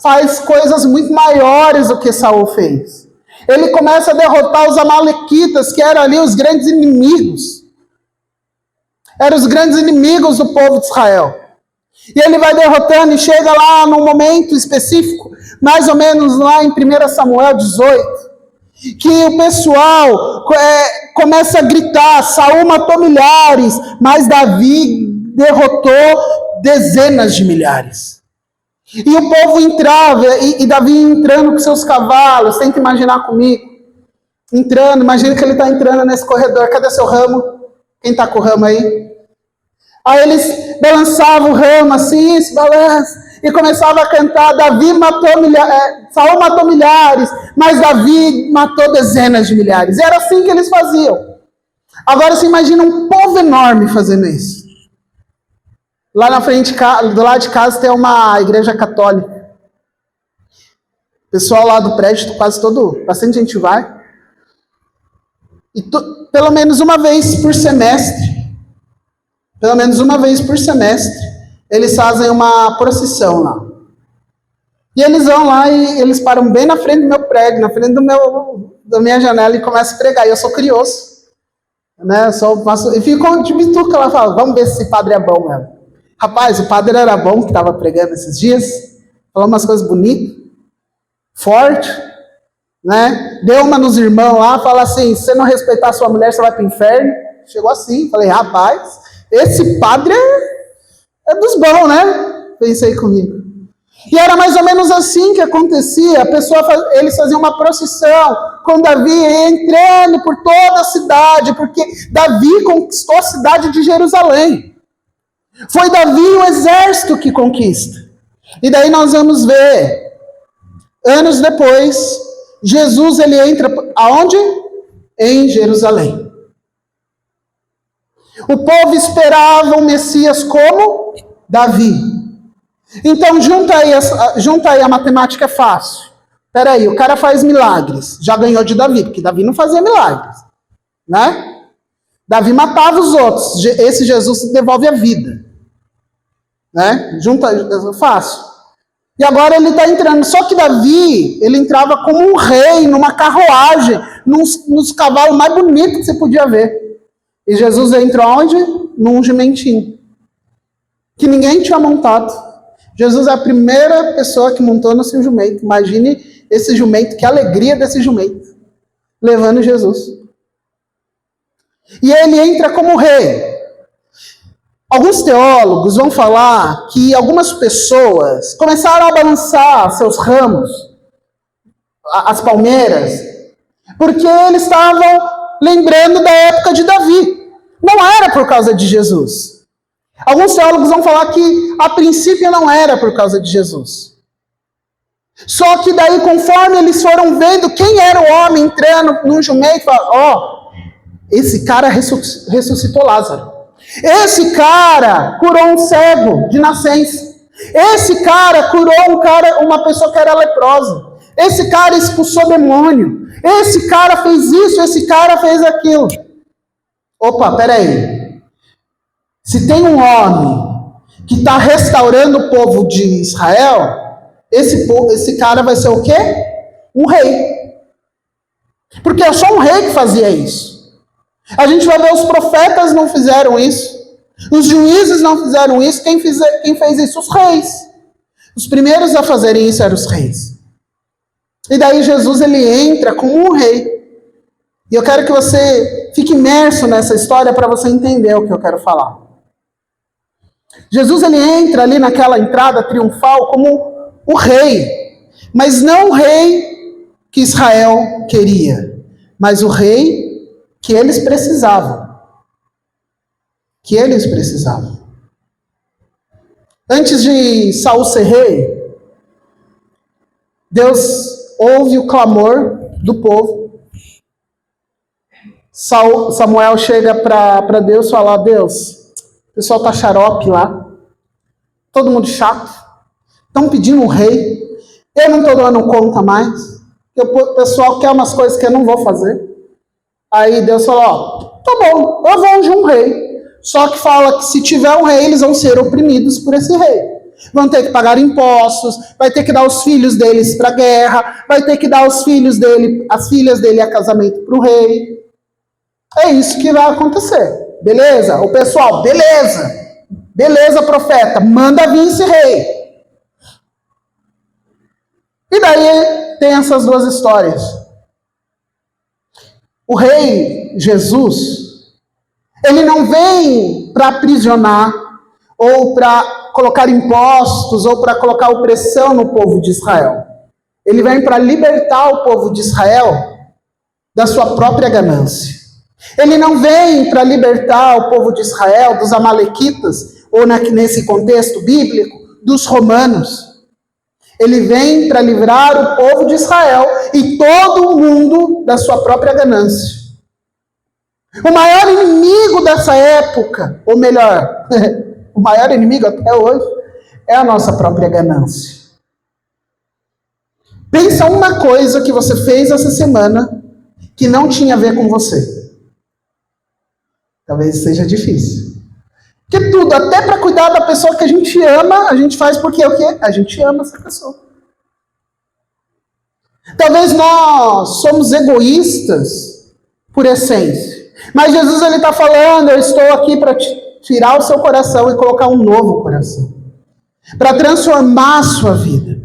faz coisas muito maiores do que Saul fez. Ele começa a derrotar os amalequitas, que eram ali os grandes inimigos. Eram os grandes inimigos do povo de Israel. E ele vai derrotando e chega lá num momento específico, mais ou menos lá em 1 Samuel 18, que o pessoal começa a gritar: Saul matou milhares, mas Davi derrotou dezenas de milhares. E o povo entrava, e Davi entrando com seus cavalos, tenta imaginar comigo, entrando, imagina que ele está entrando nesse corredor, cadê seu ramo? Quem está com o ramo aí? Aí eles balançavam o ramo assim, se balança, e começava a cantar: Saul matou milhares, mas Davi matou dezenas de milhares. Era assim que eles faziam. Agora você imagina um povo enorme fazendo isso. Lá na frente, do lado de casa, tem uma igreja católica. O pessoal lá do prédio, bastante gente vai. E pelo menos uma vez por semestre, eles fazem uma procissão lá. E eles vão lá e eles param bem na frente do meu prédio, na frente da minha janela, e começam a pregar. E eu sou curioso, né? E fico de bituca lá, falo: vamos ver se esse padre é bom mesmo. Rapaz, o padre era bom que estava pregando esses dias, falou umas coisas bonitas, forte, né? Deu uma nos irmãos lá, fala assim: se você não respeitar a sua mulher, você vai para o inferno. Chegou assim, falei: rapaz, esse padre é dos bons, né? Pensei comigo. E era mais ou menos assim que acontecia. Eles faziam uma procissão com Davi entrando por toda a cidade, porque Davi conquistou a cidade de Jerusalém. Foi Davi o exército que conquista. E daí nós vamos ver, anos depois, Jesus ele entra aonde? Em Jerusalém. O povo esperava o Messias como Davi. Então junta aí, a matemática é fácil. Peraí, o cara faz milagres, já ganhou de Davi, porque Davi não fazia milagres, né? Davi matava os outros, esse Jesus devolve a vida, né? Fácil. E agora ele está entrando, só que Davi, ele entrava como um rei, numa carruagem, nos cavalos mais bonitos que você podia ver. E Jesus entra onde? Num jumentinho, que ninguém tinha montado. Jesus é a primeira pessoa que montou no seu jumento. Imagine esse jumento, que alegria desse jumento, levando Jesus. E ele entra como rei. Alguns teólogos vão falar que algumas pessoas começaram a balançar seus ramos, as palmeiras? Porque eles estavam lembrando da época de Davi. Não era por causa de Jesus. Alguns teólogos vão falar que a princípio não era por causa de Jesus. Só que daí, conforme eles foram vendo quem era o homem entrando no jumento, falaram, esse cara ressuscitou Lázaro. Esse cara curou um cego de nascença. Esse cara curou uma pessoa que era leprosa. Esse cara expulsou demônio. Esse cara fez isso, esse cara fez aquilo. Opa, peraí. Se tem um homem que está restaurando o povo de Israel, esse cara vai ser o quê? Um rei. Porque é só um rei que fazia isso. A gente vai ver, os profetas não fizeram isso. Os juízes não fizeram isso. Quem fez isso? Os reis. Os primeiros a fazerem isso eram os reis. E daí Jesus, ele entra como um rei. E eu quero que você fique imerso nessa história para você entender o que eu quero falar. Jesus, ele entra ali naquela entrada triunfal como o rei. Mas não o rei que Israel queria, mas o rei que eles precisavam. Que eles precisavam. Antes de Saul ser rei, Deus ouve o clamor do povo. Samuel chega para Deus e fala: Deus, o pessoal tá xarope lá, todo mundo chato, estão pedindo um rei, eu não estou dando conta mais, o pessoal quer umas coisas que eu não vou fazer. Aí Deus falou: tá bom, eu vou de um rei. Só que fala que se tiver um rei, eles vão ser oprimidos por esse rei. Vão ter que pagar impostos, vai ter que dar os filhos deles para a guerra, vai ter que dar os filhos dele, as filhas dele a casamento para o rei. É isso que vai acontecer. Beleza? O pessoal, beleza. Beleza, profeta, manda vir esse rei. E daí tem essas duas histórias. O rei Jesus, ele não vem para aprisionar, ou para colocar impostos, ou para colocar opressão no povo de Israel. Ele vem para libertar o povo de Israel da sua própria ganância. Ele não vem para libertar o povo de Israel dos amalequitas, ou nesse contexto bíblico, dos romanos. Ele vem para livrar o povo de Israel e todo o mundo da sua própria ganância. O maior inimigo dessa época, ou melhor, o maior inimigo até hoje, é a nossa própria ganância. Pensa uma coisa que você fez essa semana que não tinha a ver com você. Talvez seja difícil. Porque tudo, até para cuidar da pessoa que a gente ama, a gente faz porque o quê? A gente ama essa pessoa. Talvez nós somos egoístas por essência. Mas Jesus, ele está falando: eu estou aqui para tirar o seu coração e colocar um novo coração. Para transformar a sua vida.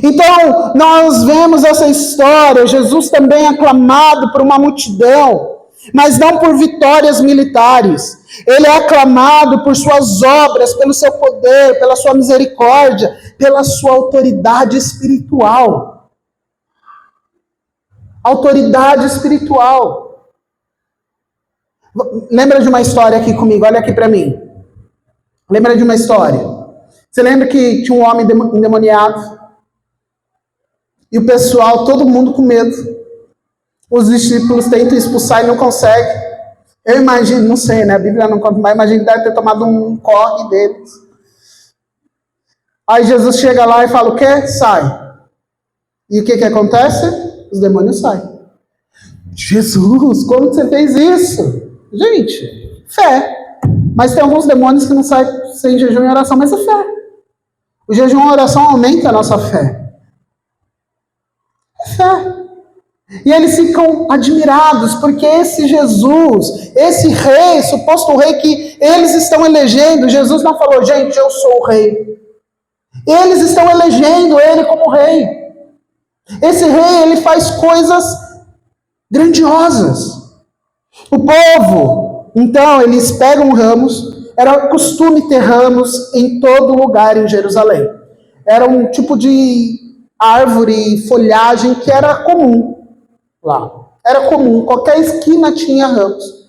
Então, nós vemos essa história, Jesus também aclamado por uma multidão, mas não por vitórias militares. Ele é aclamado por suas obras, pelo seu poder, pela sua misericórdia, pela sua autoridade espiritual. Autoridade espiritual. Lembra de uma história aqui comigo? Olha aqui para mim. Lembra de uma história? Você lembra que tinha um homem endemoniado? E o pessoal, todo mundo com medo. Os discípulos tentam expulsar e não conseguem. Eu imagino, não sei, né? A Bíblia não conta, mas imagino que deve ter tomado um corre deles. Aí Jesus chega lá e fala: o quê? Sai. E o que acontece? Os demônios saem. Jesus, como você fez isso? Gente, fé. Mas tem alguns demônios que não saem sem jejum e oração, mas é fé. O jejum e a oração aumenta a nossa fé. É fé. E eles ficam admirados, porque esse Jesus, esse rei, suposto rei que eles estão elegendo, Jesus não falou: gente, eu sou o rei. Eles estão elegendo ele como rei. Esse rei, ele faz coisas grandiosas. O povo, então, eles pegam ramos. Era costume ter ramos em todo lugar em Jerusalém. Era um tipo de árvore e folhagem que era comum lá. Era comum, qualquer esquina tinha ramos.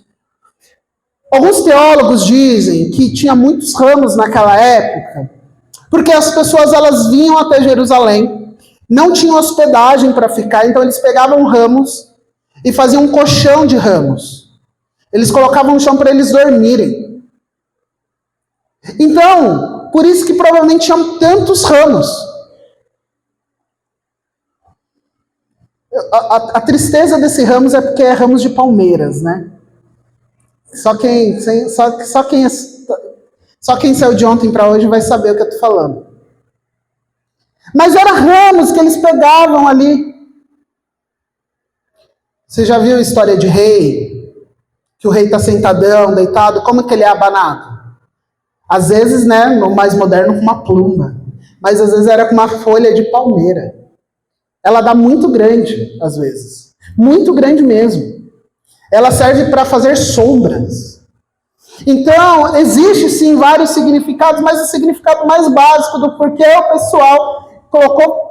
Alguns teólogos dizem que tinha muitos ramos naquela época, porque as pessoas elas vinham até Jerusalém, não tinham hospedagem para ficar, então eles pegavam ramos e faziam um colchão de ramos. Eles colocavam no chão para eles dormirem. Então, por isso que provavelmente tinham tantos ramos. A tristeza desse ramos é porque é ramos de palmeiras, né? Só quem saiu de ontem para hoje vai saber o que eu estou falando. Mas eram ramos que eles pegavam ali. Você já viu a história de rei? Que o rei está sentadão, deitado, como que ele é abanado? Às vezes, né, no mais moderno, com uma pluma. Mas às vezes era com uma folha de palmeira. Ela dá muito grande, às vezes. Muito grande mesmo. Ela serve para fazer sombras. Então, existe sim vários significados, mas o significado mais básico do porquê o pessoal colocou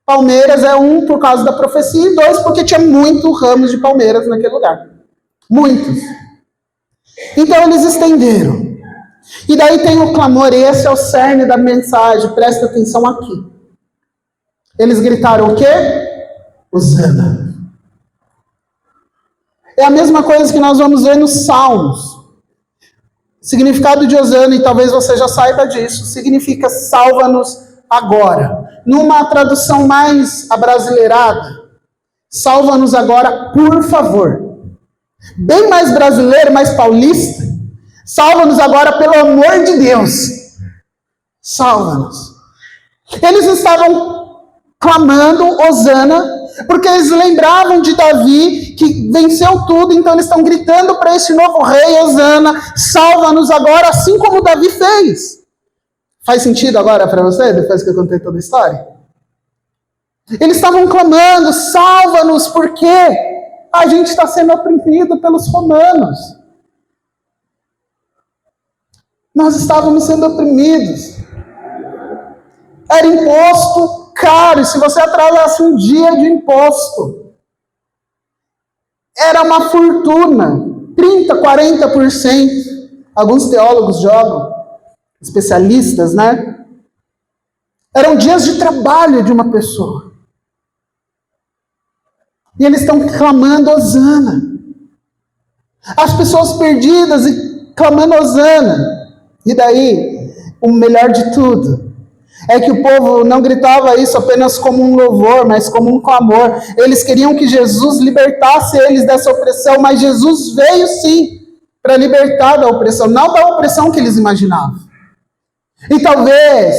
palmeiras é um, por causa da profecia, e dois, porque tinha muitos ramos de palmeiras naquele lugar. Muitos. Então, eles estenderam. E daí tem o clamor, esse é o cerne da mensagem, presta atenção aqui. Eles gritaram o quê? Hosana. É a mesma coisa que nós vamos ver nos Salmos. O significado de Hosana, e talvez você já saiba disso, significa salva-nos agora. Numa tradução mais abrasileirada, salva-nos agora, por favor. Bem mais brasileiro, mais paulista, salva-nos agora pelo amor de Deus. Salva-nos. Eles estavam clamando Hosana, porque eles lembravam de Davi, que venceu tudo, então eles estão gritando para esse novo rei, Hosana, salva-nos agora, assim como Davi fez. Faz sentido agora para você, depois que eu contei toda a história? Eles estavam clamando, salva-nos, porque a gente está sendo oprimido pelos romanos. Nós estávamos sendo oprimidos. Era imposto caro, e se você atrasasse um dia de imposto, era uma fortuna, 30%, 40%. Alguns teólogos jogam, especialistas, né? Eram dias de trabalho de uma pessoa. E eles estão clamando Hosana. As pessoas perdidas e clamando Hosana. E daí, o melhor de tudo é que o povo não gritava isso apenas como um louvor, mas como um clamor. Eles queriam que Jesus libertasse eles dessa opressão, mas Jesus veio sim para libertar da opressão, não da opressão que eles imaginavam. E talvez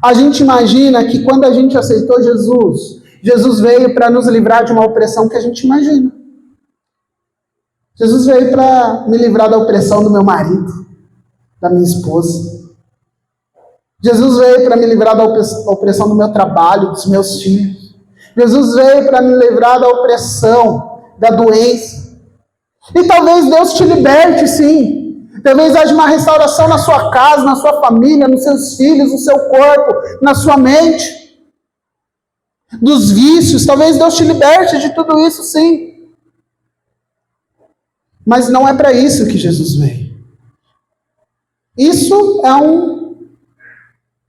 a gente imagina que quando a gente aceitou Jesus, Jesus veio para nos livrar de uma opressão que a gente imagina. Jesus veio para me livrar da opressão do meu marido, da minha esposa. Jesus veio para me livrar da opressão do meu trabalho, dos meus filhos. Jesus veio para me livrar da opressão, da doença. E talvez Deus te liberte, sim. Talvez haja uma restauração na sua casa, na sua família, nos seus filhos, no seu corpo, na sua mente. Dos vícios, talvez Deus te liberte de tudo isso, sim. Mas não é para isso que Jesus veio. Isso é um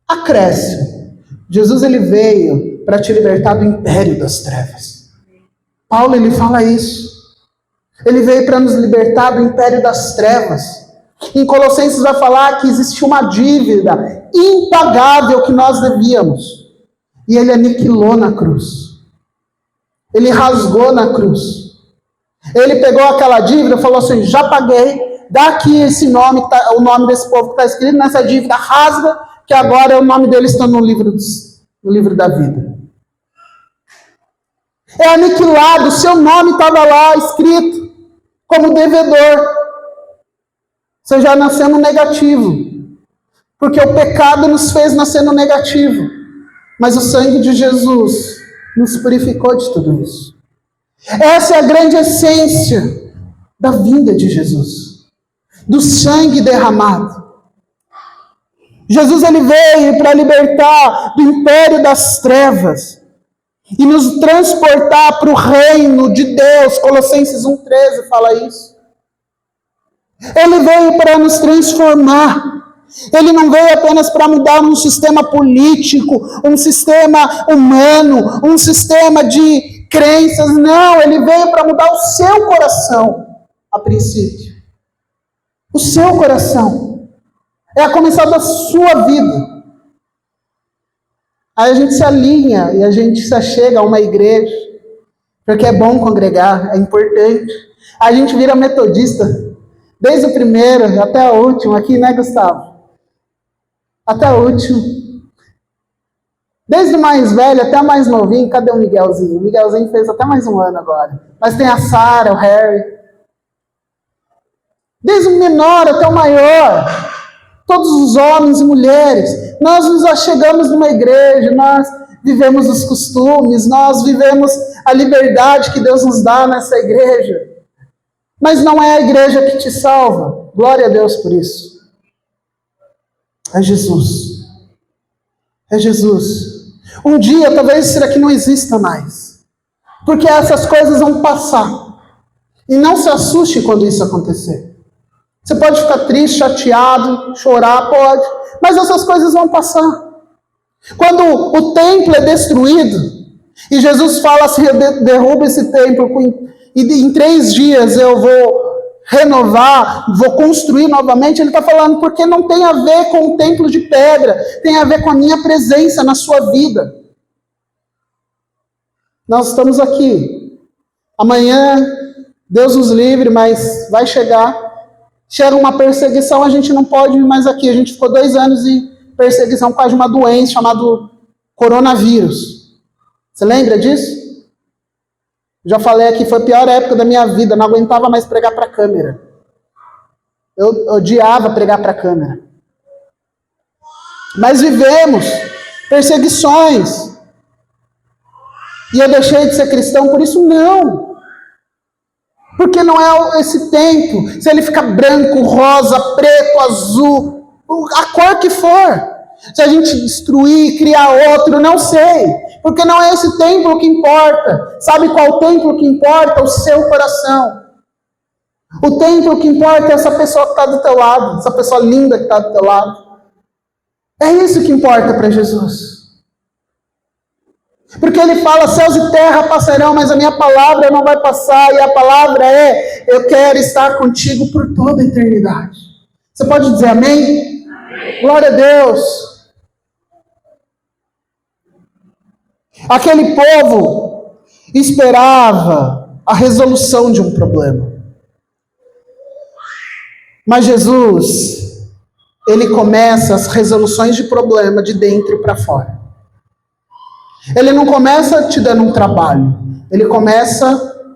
acréscimo. Jesus ele veio para te libertar do império das trevas. Paulo ele fala isso. Ele veio para nos libertar do império das trevas. Em Colossenses vai falar que existia uma dívida impagável que nós devíamos. E ele aniquilou na cruz. Ele rasgou na cruz. Ele pegou aquela dívida e falou assim, já paguei, dá aqui esse nome, o nome desse povo que está escrito nessa dívida, rasga, que agora o nome deles está no livro da vida. É aniquilado, o seu nome estava lá escrito como devedor. Você já nasceu no negativo, porque o pecado nos fez nascer no negativo, mas o sangue de Jesus nos purificou de tudo isso. Essa é a grande essência da vinda de Jesus, do sangue derramado. Jesus ele veio para libertar do império das trevas e nos transportar para o reino de Deus. Colossenses 1,13 fala isso. Ele veio para nos transformar. Ele não veio apenas para mudar um sistema político, um sistema humano, um sistema de crenças. Não, ele veio para mudar o seu coração, a princípio. O seu coração. É a começar da sua vida. Aí a gente se alinha e a gente se achega a uma igreja, porque é bom congregar, é importante. A gente vira metodista, desde o primeiro até o último, aqui, né, Gustavo? Até o último. Desde o mais velho até o mais novinho. Cadê o Miguelzinho? O Miguelzinho fez até mais um ano agora. Mas tem a Sara, o Harry. Desde o menor até o maior. Todos os homens e mulheres. Nós nos achegamos numa igreja. Nós vivemos os costumes. Nós vivemos a liberdade que Deus nos dá nessa igreja. Mas não é a igreja que te salva. Glória a Deus por isso. É Jesus. É Jesus. Um dia, talvez isso aqui não exista mais. Porque essas coisas vão passar. E não se assuste quando isso acontecer. Você pode ficar triste, chateado, chorar, pode. Mas essas coisas vão passar. Quando o templo é destruído, e Jesus fala assim, derruba esse templo, e em 3 dias eu vou renovar, vou construir novamente, ele está falando porque não tem a ver com o templo de pedra, tem a ver com a minha presença na sua vida. Nós estamos aqui. Amanhã, Deus nos livre, mas vai chegar. Chega uma perseguição, a gente não pode ir mais aqui. A gente ficou 2 anos em perseguição por causa de uma doença chamada coronavírus. Você lembra disso? Já falei aqui, foi a pior época da minha vida, não aguentava mais pregar para a câmera. Eu odiava pregar para a câmera. Mas vivemos perseguições. E eu deixei de ser cristão por isso? Não. Porque não é esse tempo, se ele fica branco, rosa, preto, azul, a cor que for. Se a gente destruir, criar outro, não sei. Porque não é esse templo que importa. Sabe qual templo que importa? O seu coração. O templo que importa é essa pessoa que está do teu lado. Essa pessoa linda que está do teu lado. É isso que importa para Jesus. Porque ele fala, céus e terra passarão, mas a minha palavra não vai passar. E a palavra é, eu quero estar contigo por toda a eternidade. Você pode dizer amém? Amém. Glória a Deus. Aquele povo esperava a resolução de um problema. Mas Jesus, ele começa as resoluções de problema de dentro para fora. Ele não começa te dando um trabalho. Ele começa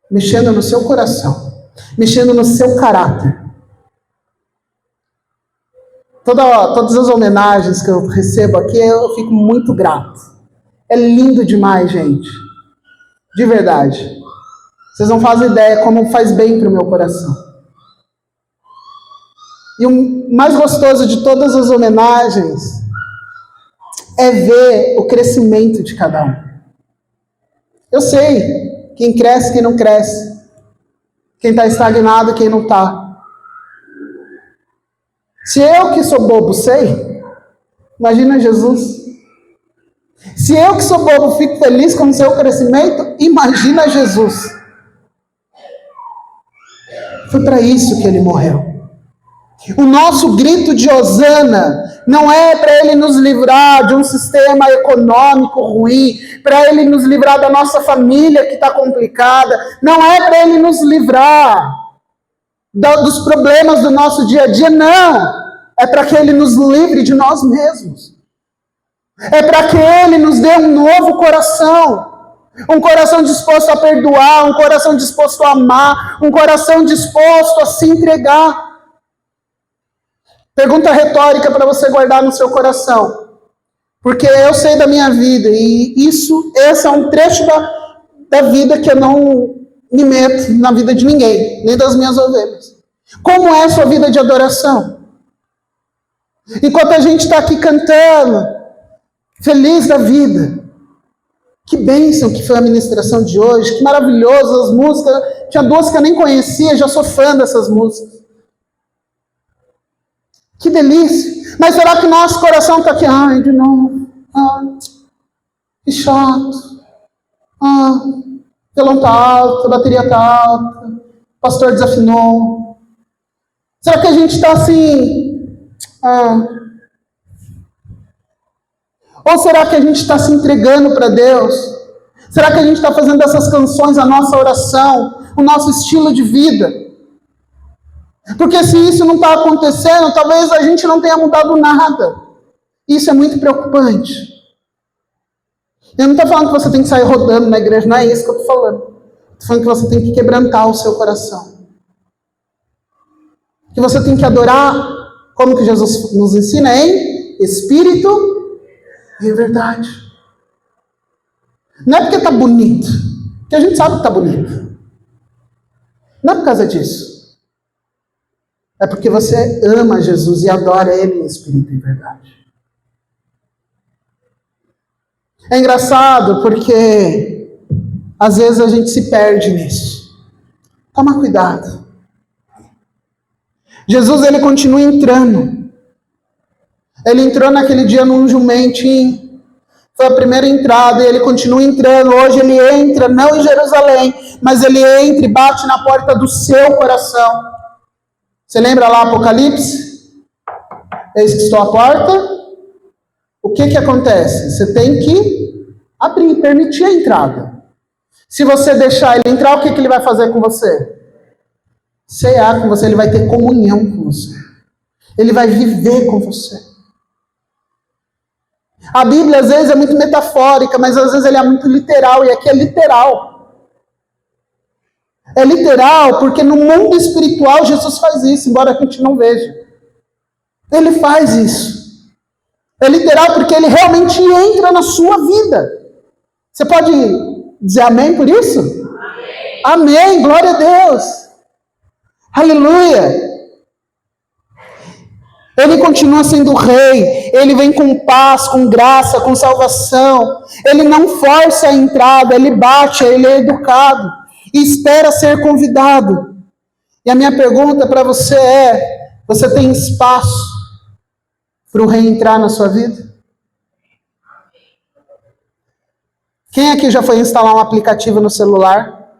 mexendo no seu coração, mexendo no seu caráter. Todas as homenagens que eu recebo aqui, eu fico muito grato. É lindo demais, gente. De verdade. Vocês não fazem ideia como faz bem para o meu coração. E o mais gostoso de todas as homenagens é ver o crescimento de cada um. Eu sei quem cresce, quem não cresce. Quem está estagnado, quem não está. Se eu que sou bobo sei, imagina Jesus. Se eu que sou bobo fico feliz com o seu crescimento, imagina Jesus. Foi para isso que ele morreu. O nosso grito de Hosana não é para ele nos livrar de um sistema econômico ruim, para ele nos livrar da nossa família que está complicada, não é para ele nos livrar dos problemas do nosso dia a dia, não. É para que ele nos livre de nós mesmos. É para que ele nos dê um novo coração. Um coração disposto a perdoar, um coração disposto a amar, um coração disposto a se entregar. Pergunta retórica para você guardar no seu coração. Porque eu sei da minha vida, e esse é um trecho da vida que eu não me meto na vida de ninguém, nem das minhas ovelhas. Como é a sua vida de adoração? Enquanto a gente está aqui cantando, feliz da vida. Que bênção que foi a ministração de hoje, que maravilhoso as músicas. Tinha duas que eu nem conhecia, já sou fã dessas músicas. Que delícia. Mas será que nosso coração está aqui? Ai, de novo. Ai, que chato. O violão está alto, a bateria está alta, o pastor desafinou. Será que a gente está assim? Ou será que a gente está se entregando para Deus? Será que a gente está fazendo dessas canções a nossa oração, o nosso estilo de vida? Porque se isso não está acontecendo, talvez a gente não tenha mudado nada. Isso é muito preocupante. Eu não estou falando que você tem que sair rodando na igreja, não é isso que eu estou falando. Estou falando que você tem que quebrantar o seu coração. Que você tem que adorar, como que Jesus nos ensina, em espírito e em verdade. Não é porque está bonito, porque a gente sabe que está bonito. Não é por causa disso. É porque você ama Jesus e adora Ele em espírito e em verdade. É engraçado porque às vezes a gente se perde nisso. Toma cuidado. Jesus, ele continua entrando. Ele entrou naquele dia num jumentinho. Foi a primeira entrada e ele continua entrando. Hoje ele entra, não em Jerusalém, mas ele entra e bate na porta do seu coração. Você lembra lá Apocalipse? Eis que estou à porta. O que acontece? Você tem que abrir, permitir a entrada. Se você deixar ele entrar, o que ele vai fazer com você? Cear com você, ele vai ter comunhão com você. Ele vai viver com você. A Bíblia às vezes é muito metafórica, mas às vezes ele é muito literal, e aqui é literal. É literal porque no mundo espiritual Jesus faz isso, embora a gente não veja. Ele faz isso. É literal porque ele realmente entra na sua vida. Você pode dizer amém por isso? Amém, amém, glória a Deus. Aleluia. Ele continua sendo rei, ele vem com paz, com graça, com salvação. Ele não força a entrada, ele bate, ele é educado e espera ser convidado. E a minha pergunta para você é: você tem espaço para o rei entrar na sua vida? Quem aqui já foi instalar um aplicativo no celular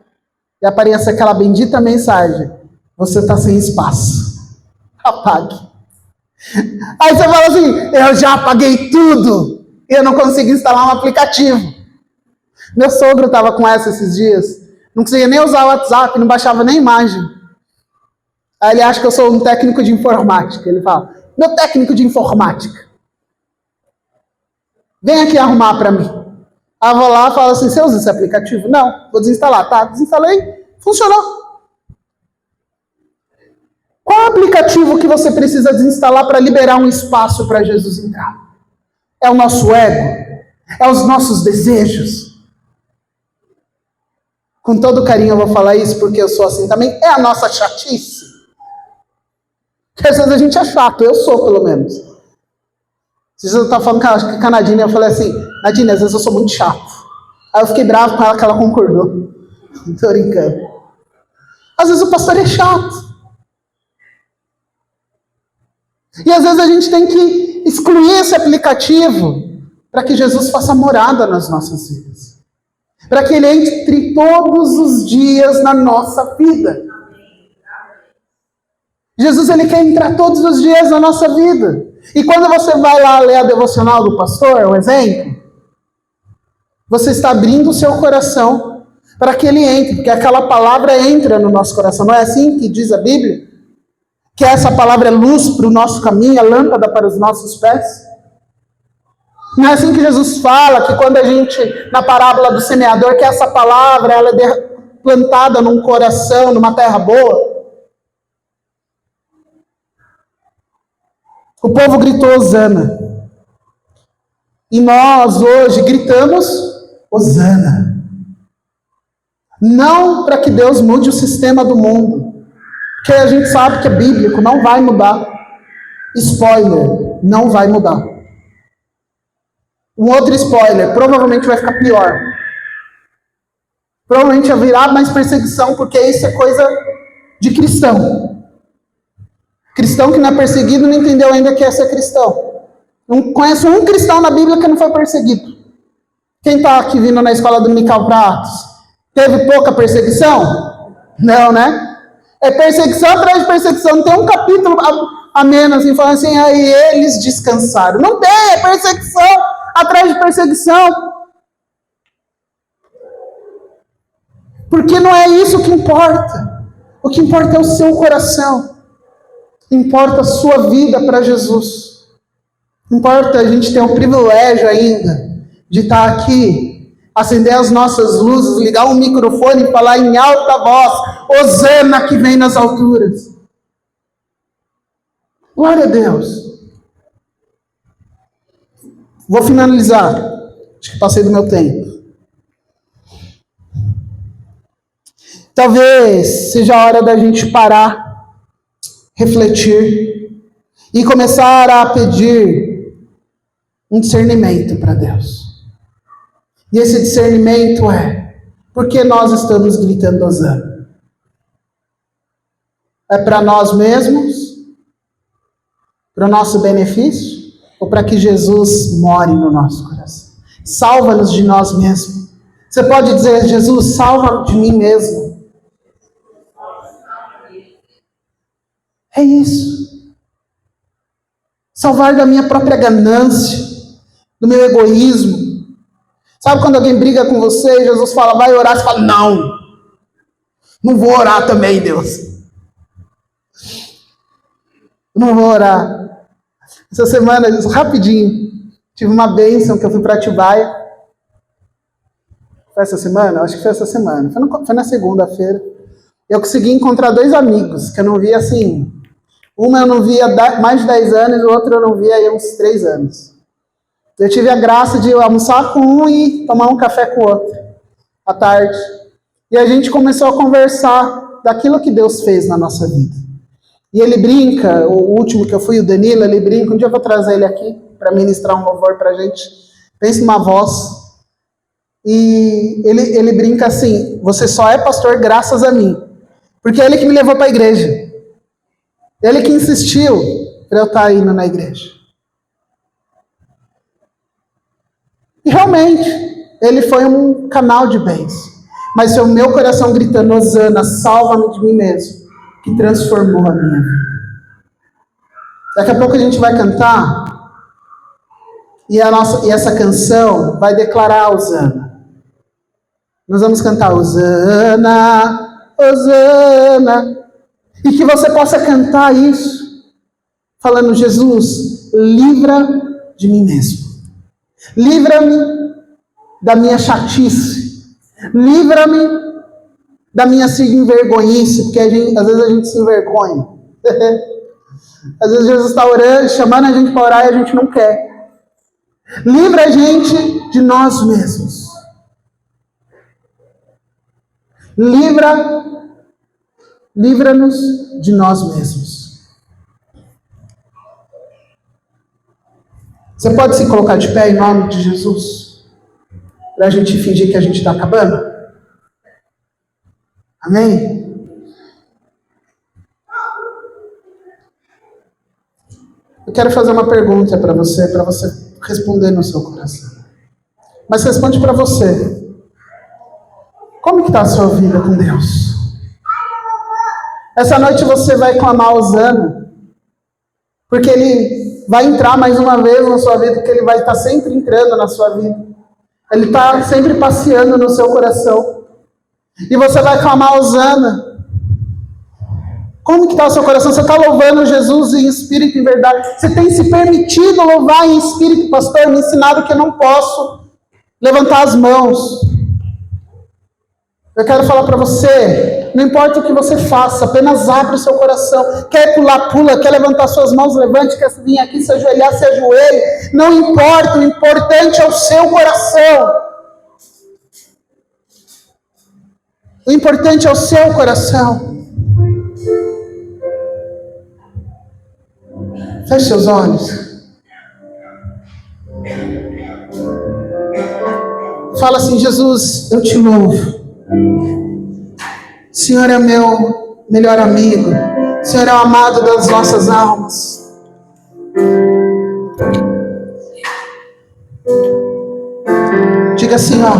e aparece aquela bendita mensagem: você está sem espaço, apague. Aí você fala assim: eu já apaguei tudo e eu não consigo instalar um aplicativo. Meu sogro estava com essa esses dias, não conseguia nem usar o WhatsApp, não baixava nem imagem. Aí ele acha que eu sou um técnico de informática. Ele fala: meu técnico de informática, vem aqui arrumar para mim. Aí eu vou lá e falo assim: você usa esse aplicativo? Não, vou desinstalar. Tá, desinstalei, funcionou. Qual aplicativo que você precisa desinstalar para liberar um espaço para Jesus entrar? É o nosso ego? É os nossos desejos? Com todo carinho eu vou falar isso porque eu sou assim também. É a nossa chatice? Porque às vezes a gente é chato, eu sou pelo menos. Às vezes eu estava falando com a Nadine, eu falei assim: Nadine, às vezes eu sou muito chato. Aí eu fiquei bravo com ela que ela concordou. Não tô brincando. Às vezes o pastor é chato. E às vezes a gente tem que excluir esse aplicativo para que Jesus faça morada nas nossas vidas. Para que ele entre todos os dias na nossa vida. Jesus, ele quer entrar todos os dias na nossa vida. E quando você vai lá ler a devocional do pastor, um exemplo, você está abrindo o seu coração para que ele entre, porque aquela palavra entra no nosso coração. Não é assim que diz a Bíblia? Que essa palavra é luz para o nosso caminho, é lâmpada para os nossos pés? Não é assim que Jesus fala, que quando a gente, na parábola do semeador, que essa palavra ela é plantada num coração, numa terra boa? O povo gritou Hosana. E nós hoje gritamos Hosana. Não para que Deus mude o sistema do mundo, porque a gente sabe que é bíblico, não vai mudar. Spoiler, não vai mudar. Um outro spoiler, provavelmente vai ficar pior. Provavelmente haverá mais perseguição, porque isso é coisa de cristão. Cristão que não é perseguido não entendeu ainda que é ser cristão. Não conheço um cristão na Bíblia que não foi perseguido. Quem está aqui vindo na escola dominical para Atos? Teve pouca perseguição? Não, né? É perseguição atrás de perseguição. Não tem um capítulo a menos assim, falando assim, aí eles descansaram. Não tem, é perseguição atrás de perseguição. Porque não é isso que importa. O que importa é o seu coração. Importa a sua vida para Jesus. Importa a gente ter o privilégio ainda de estar aqui, acender as nossas luzes, ligar um microfone e falar em alta voz, Hosana que vem nas alturas. Glória a Deus. Vou finalizar. Acho que passei do meu tempo. Talvez seja a hora da gente parar, refletir e começar a pedir um discernimento para Deus. E esse discernimento é: por que nós estamos gritando Hosana? É para nós mesmos? Para o nosso benefício? Ou para que Jesus more no nosso coração? Salva-nos de nós mesmos. Você pode dizer: Jesus, salva-me de mim mesmo. É isso. Salvar da minha própria ganância, do meu egoísmo. Sabe quando alguém briga com você e Jesus fala, vai orar, você fala, não vou orar também, Deus. Não vou orar. Essa semana, rapidinho, tive uma bênção que eu fui para Atibaia. Foi essa semana? Acho que foi essa semana. Foi na segunda-feira. Eu consegui encontrar 2 amigos que eu não via assim. Uma eu não via há mais de 10 anos, o outro eu não via há uns 3 anos. Eu tive a graça de almoçar com um e tomar um café com o outro, à tarde. E a gente começou a conversar daquilo que Deus fez na nossa vida. E ele brinca, o último que eu fui, o Danilo, ele brinca, um dia eu vou trazer ele aqui para ministrar um louvor para a gente. Pensa numa voz. E ele brinca assim, você só é pastor graças a mim. Porque é ele que me levou para a igreja. Ele que insistiu para eu estar indo na igreja. E realmente, ele foi um canal de bênção. Mas foi o meu coração gritando, Hosana, salva-me de mim mesmo, que transformou a minha vida. Daqui a pouco a gente vai cantar, e essa canção vai declarar Hosana. Nós vamos cantar Hosana, Hosana. E que você possa cantar isso, falando, Jesus, livra de mim mesmo. Livra-me da minha chatice. Livra-me da minha envergonhice, porque às vezes a gente se envergonha. Às vezes Jesus está orando, chamando a gente para orar e a gente não quer. Livra a gente de nós mesmos. Livra-nos de nós mesmos. Você pode se colocar de pé em nome de Jesus? Para a gente fingir que a gente está acabando? Amém? Eu quero fazer uma pergunta para você responder no seu coração. Mas responde para você. Como que está a sua vida com Deus? Essa noite você vai clamar Hosana, porque Ele vai entrar mais uma vez na sua vida, porque Ele vai estar sempre entrando na sua vida. Ele está sempre passeando no seu coração. E você vai clamar Hosana. Como que está o seu coração? Você está louvando Jesus em espírito e em verdade? Você tem se permitido louvar em espírito? Pastor, me ensinaram que eu não posso levantar as mãos. Eu quero falar para você, não importa o que você faça, apenas abre o seu coração. Quer pular, pula. Quer levantar suas mãos, levante. Quer vir aqui, se ajoelhar, se ajoelhe. Não importa, o importante é o seu coração. O importante é o seu coração. Feche seus olhos. Fala assim: Jesus, eu te louvo. O Senhor é meu melhor amigo. O Senhor é o amado das nossas almas. Diga assim, ó.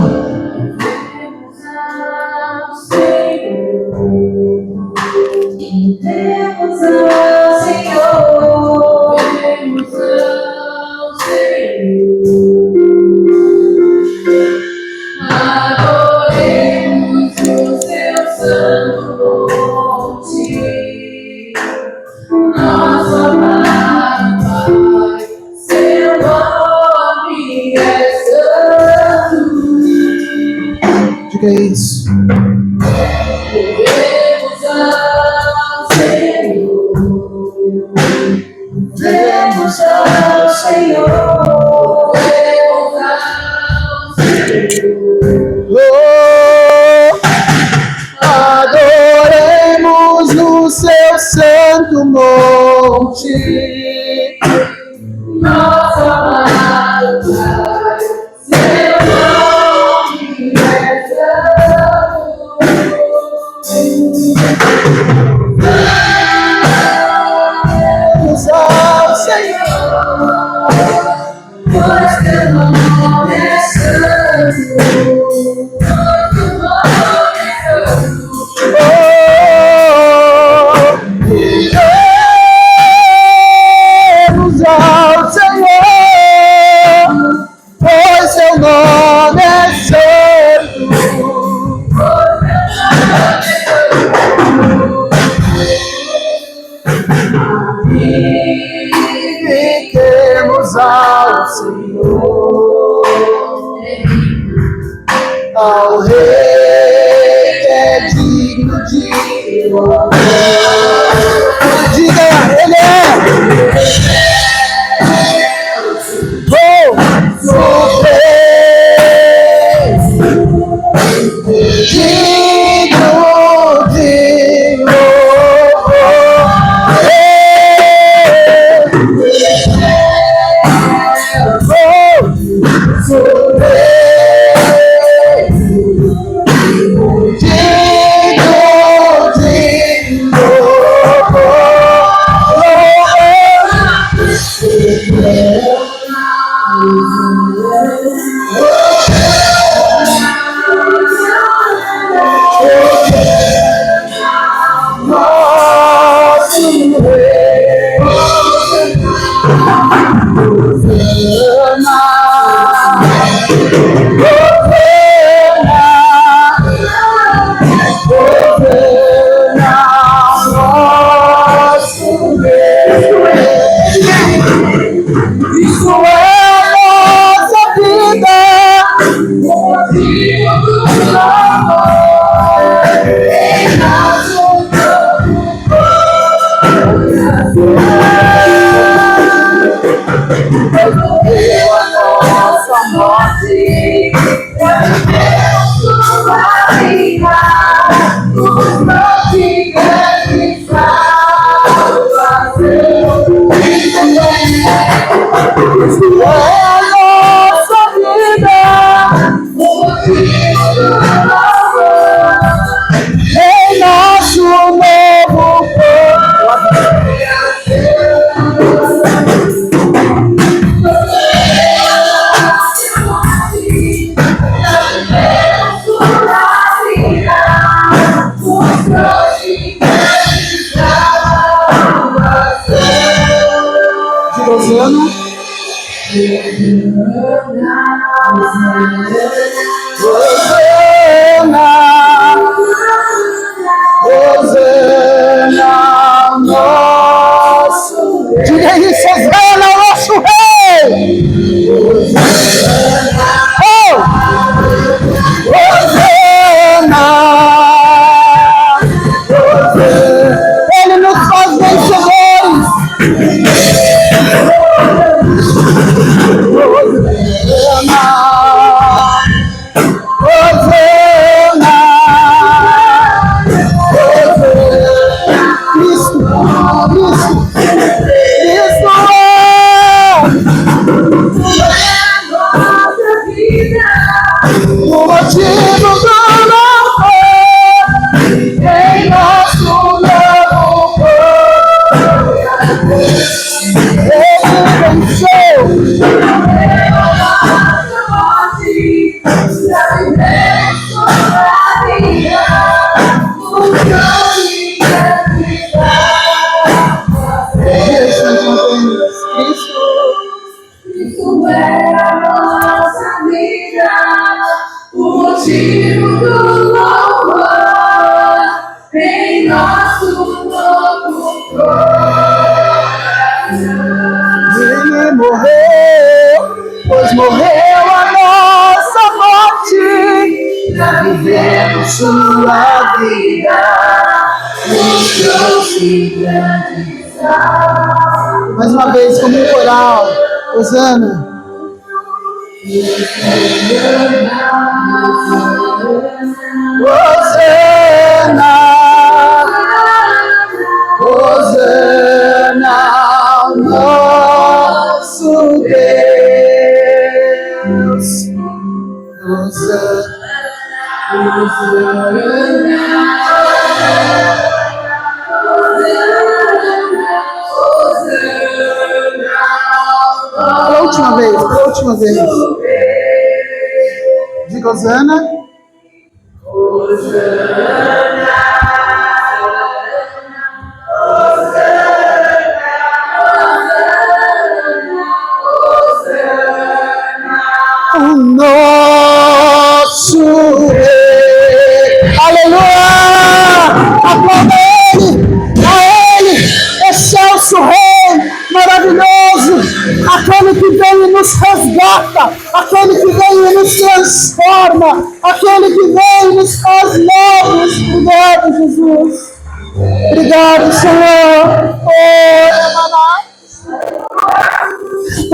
Temos ao Senhor, temos ao Senhor, adoremos o seu santo monte, nosso amado Pai, seu nome é santo. Diga isso. Demos ao Senhor, demos ao Senhor, Adoremos no seu santo monte, nosso amado Pai, seu nome é santo. Demos ao Senhor. Pois teu nome é santo, pois teu nome é santo. Demos ao Senhor, pois seu nome é santo. Fiquemos ao Senhor, ao Rei que é digno de louvor. Diga, Ele é o Rei digno de louvor. Isso é a nossa vida, motivo do amor, em nosso morreu a nossa morte, Deus sua vida, nos notifica de salvação. Isso é a nossa vida, motivo do amor, em nosso novo povo. Rosana, Rosana, nosso Rei. Diga isso, Rosana, nosso Rei. Oh! Rosana, Ele nos faz vencedores. Cristo é Tu é a nossa vida, o motivo do louvor em nosso novo coração. Ele morreu, pois morreu a nossa morte, Pra viver sua vida, mostrou-se grande. mais uma vez, como um coral, Hosana. Hosana, Hosana ao nosso Deus. Hosana, pela última vez. Diga Hosana. O nosso Rei. Aleluia! Aplauda Ele! A Ele, excelso Rei, maravilhoso, aquele que vem e nos resgata, aquele que vem e nos transforma, aquele que vem e nos faz novos. Obrigado, Jesus. Obrigado, Senhor.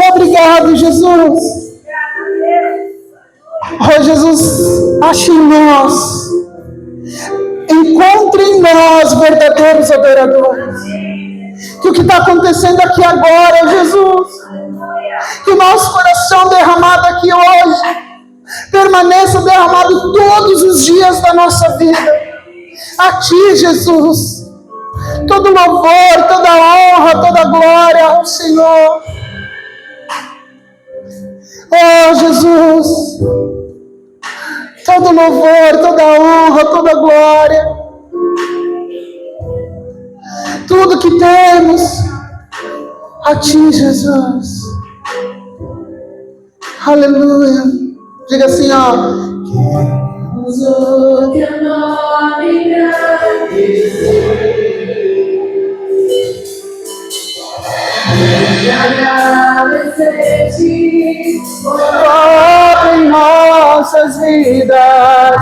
Obrigado, Jesus. Oh, Jesus, ache em nós, encontre em nós verdadeiros adoradores. Que o que está acontecendo aqui agora, Jesus, que o nosso coração derramado aqui hoje permaneça derramado todos os dias da nossa vida. A Ti, Jesus, todo louvor, toda honra, toda glória ao Senhor. Oh, Jesus, todo louvor, toda honra, toda glória, tudo que temos a Ti, Jesus. Aleluia. Diga assim, ó. Queremos o Teu nome grande, agradecer-te por Em nossas vidas,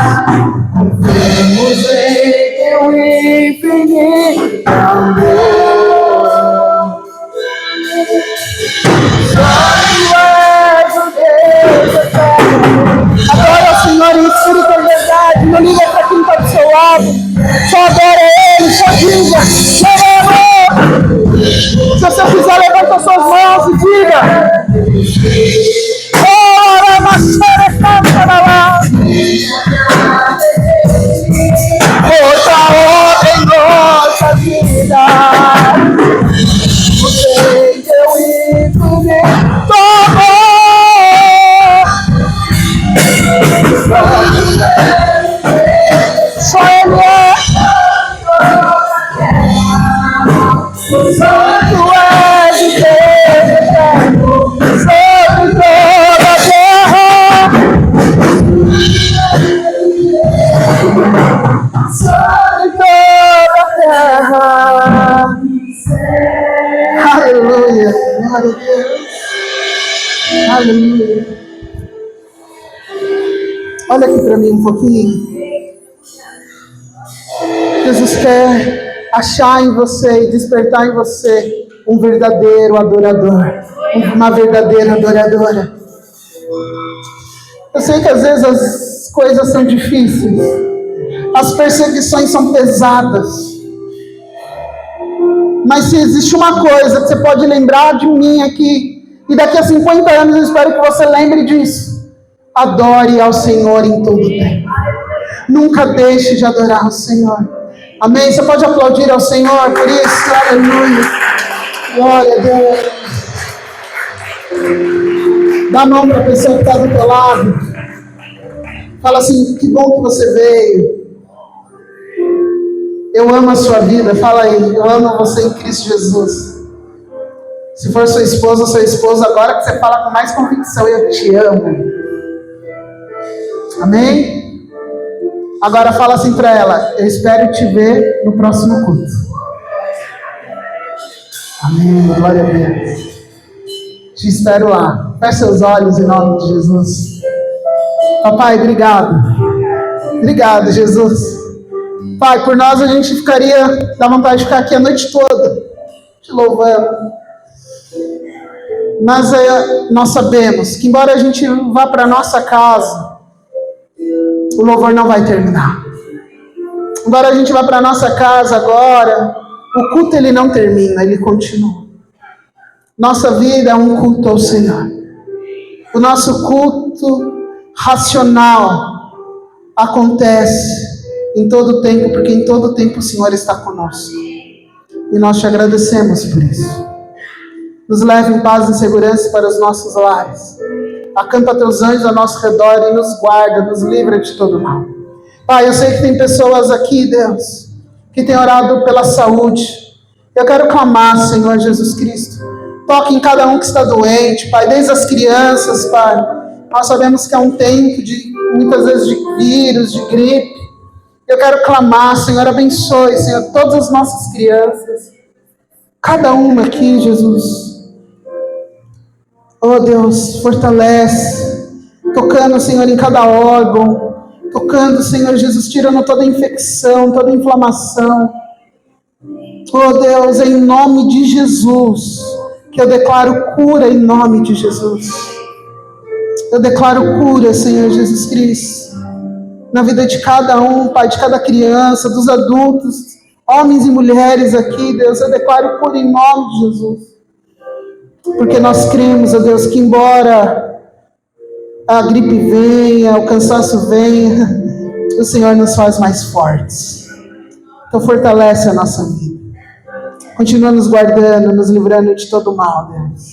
vemos em Teu infinito amor. Só Tu és o Deus eterno. Adora o Senhor em espírito e verdade. Não liga para quem está do seu lado. Só adora Ele, só diga. Se você quiser, levanta suas mãos e diga. Ora, Macera, canta lá. Outra hora em nossa vida. Você deu infinito amor. Só Ele é. Santo és o Deus eterno, sobre toda a terra. Sobre toda a terra. Aleluia. Glória a Deus. Aleluia. Olha aqui para mim um pouquinho. Jesus quer achar em você e despertar em você um verdadeiro adorador, uma verdadeira adoradora. Eu sei que às vezes as coisas são difíceis, as perseguições são pesadas, mas se existe uma coisa que você pode lembrar de mim aqui, e daqui a 50 anos eu espero que você lembre disso: adore ao Senhor em todo tempo. Nunca deixe de adorar ao Senhor. Amém? Você pode aplaudir ao Senhor por isso? Aleluia. Glória a Deus. Dá a mão para a pessoa que está do teu lado. Fala assim: que bom que você veio. Eu amo a sua vida. Fala aí: eu amo você em Cristo Jesus. Se for sua esposa ou seu esposo, agora que você fala com mais convicção, eu te amo. Amém? Agora fala assim para ela, eu espero te ver no próximo culto. Amém, glória a Deus. Te espero lá. Feche seus olhos em nome de Jesus. Papai, obrigado. Obrigado, Jesus. Pai, por nós a gente ficaria, dá vontade de ficar aqui a noite toda, te louvando. Mas nós sabemos que embora a gente vá para nossa casa, o louvor não vai terminar. Embora a gente vá para nossa casa agora, o culto ele não termina, ele continua. Nossa vida é um culto ao Senhor. O nosso culto racional acontece em todo tempo, porque em todo tempo o Senhor está conosco. E nós te agradecemos por isso. Nos leve em paz e segurança para os nossos lares. Acampa teus anjos ao nosso redor e nos guarda, nos livra de todo mal. Pai, eu sei que tem pessoas aqui, Deus, que têm orado pela saúde. Eu quero clamar, Senhor Jesus Cristo. Toque em cada um que está doente, Pai, desde as crianças, Pai. Nós sabemos que é um tempo de, muitas vezes, de vírus, de gripe. Eu quero clamar, Senhor, abençoe, Senhor, todas as nossas crianças. Cada uma aqui, Jesus. Oh, Deus, fortalece. Tocando, Senhor, em cada órgão. Tocando, Senhor Jesus, tirando toda infecção, toda inflamação. Oh, Deus, em nome de Jesus, que eu declaro cura em nome de Jesus. Eu declaro cura, Senhor Jesus Cristo, na vida de cada um, Pai, de cada criança, dos adultos, homens e mulheres aqui, Deus, eu declaro cura em nome de Jesus. Porque nós cremos, ó Deus, que embora a gripe venha, o cansaço venha, o Senhor nos faz mais fortes. Então fortalece a nossa vida. Continua nos guardando, nos livrando de todo mal, Deus.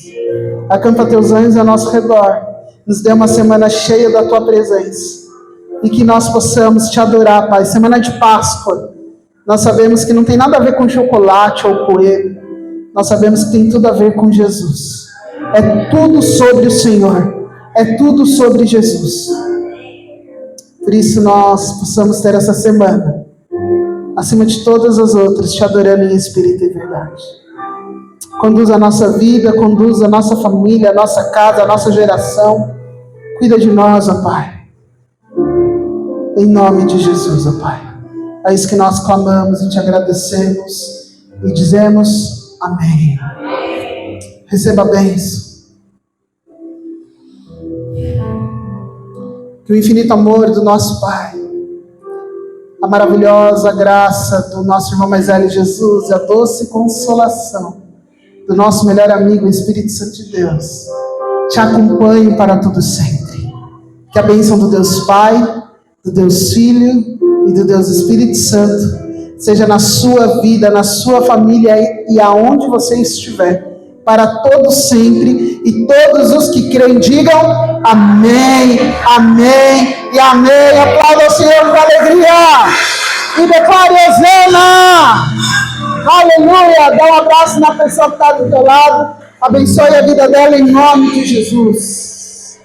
Acampa teus anjos ao nosso redor. Nos dê uma semana cheia da tua presença. E que nós possamos te adorar, Pai. Semana de Páscoa. Nós sabemos que não tem nada a ver com chocolate ou coelho. Nós sabemos que tem tudo a ver com Jesus. É tudo sobre o Senhor. É tudo sobre Jesus. Por isso nós possamos ter essa semana, acima de todas as outras, te adorando em espírito e verdade. Conduz a nossa vida, conduz a nossa família, a nossa casa, a nossa geração. Cuida de nós, ó Pai. Em nome de Jesus, ó Pai. É isso que nós clamamos e te agradecemos e dizemos amém. Receba a bênção. Que o infinito amor do nosso Pai, a maravilhosa graça do nosso irmão mais velho Jesus e a doce consolação do nosso melhor amigo, o Espírito Santo de Deus, te acompanhe para tudo sempre. Que a bênção do Deus Pai, do Deus Filho e do Deus Espírito Santo seja na sua vida, na sua família e aonde você estiver, para todos sempre, e todos os que creem digam amém, amém e amém. Aplauda o Senhor com alegria e declare Hosana. Aleluia. Dá um abraço na pessoa que está do teu lado. Abençoe a vida dela em nome de Jesus.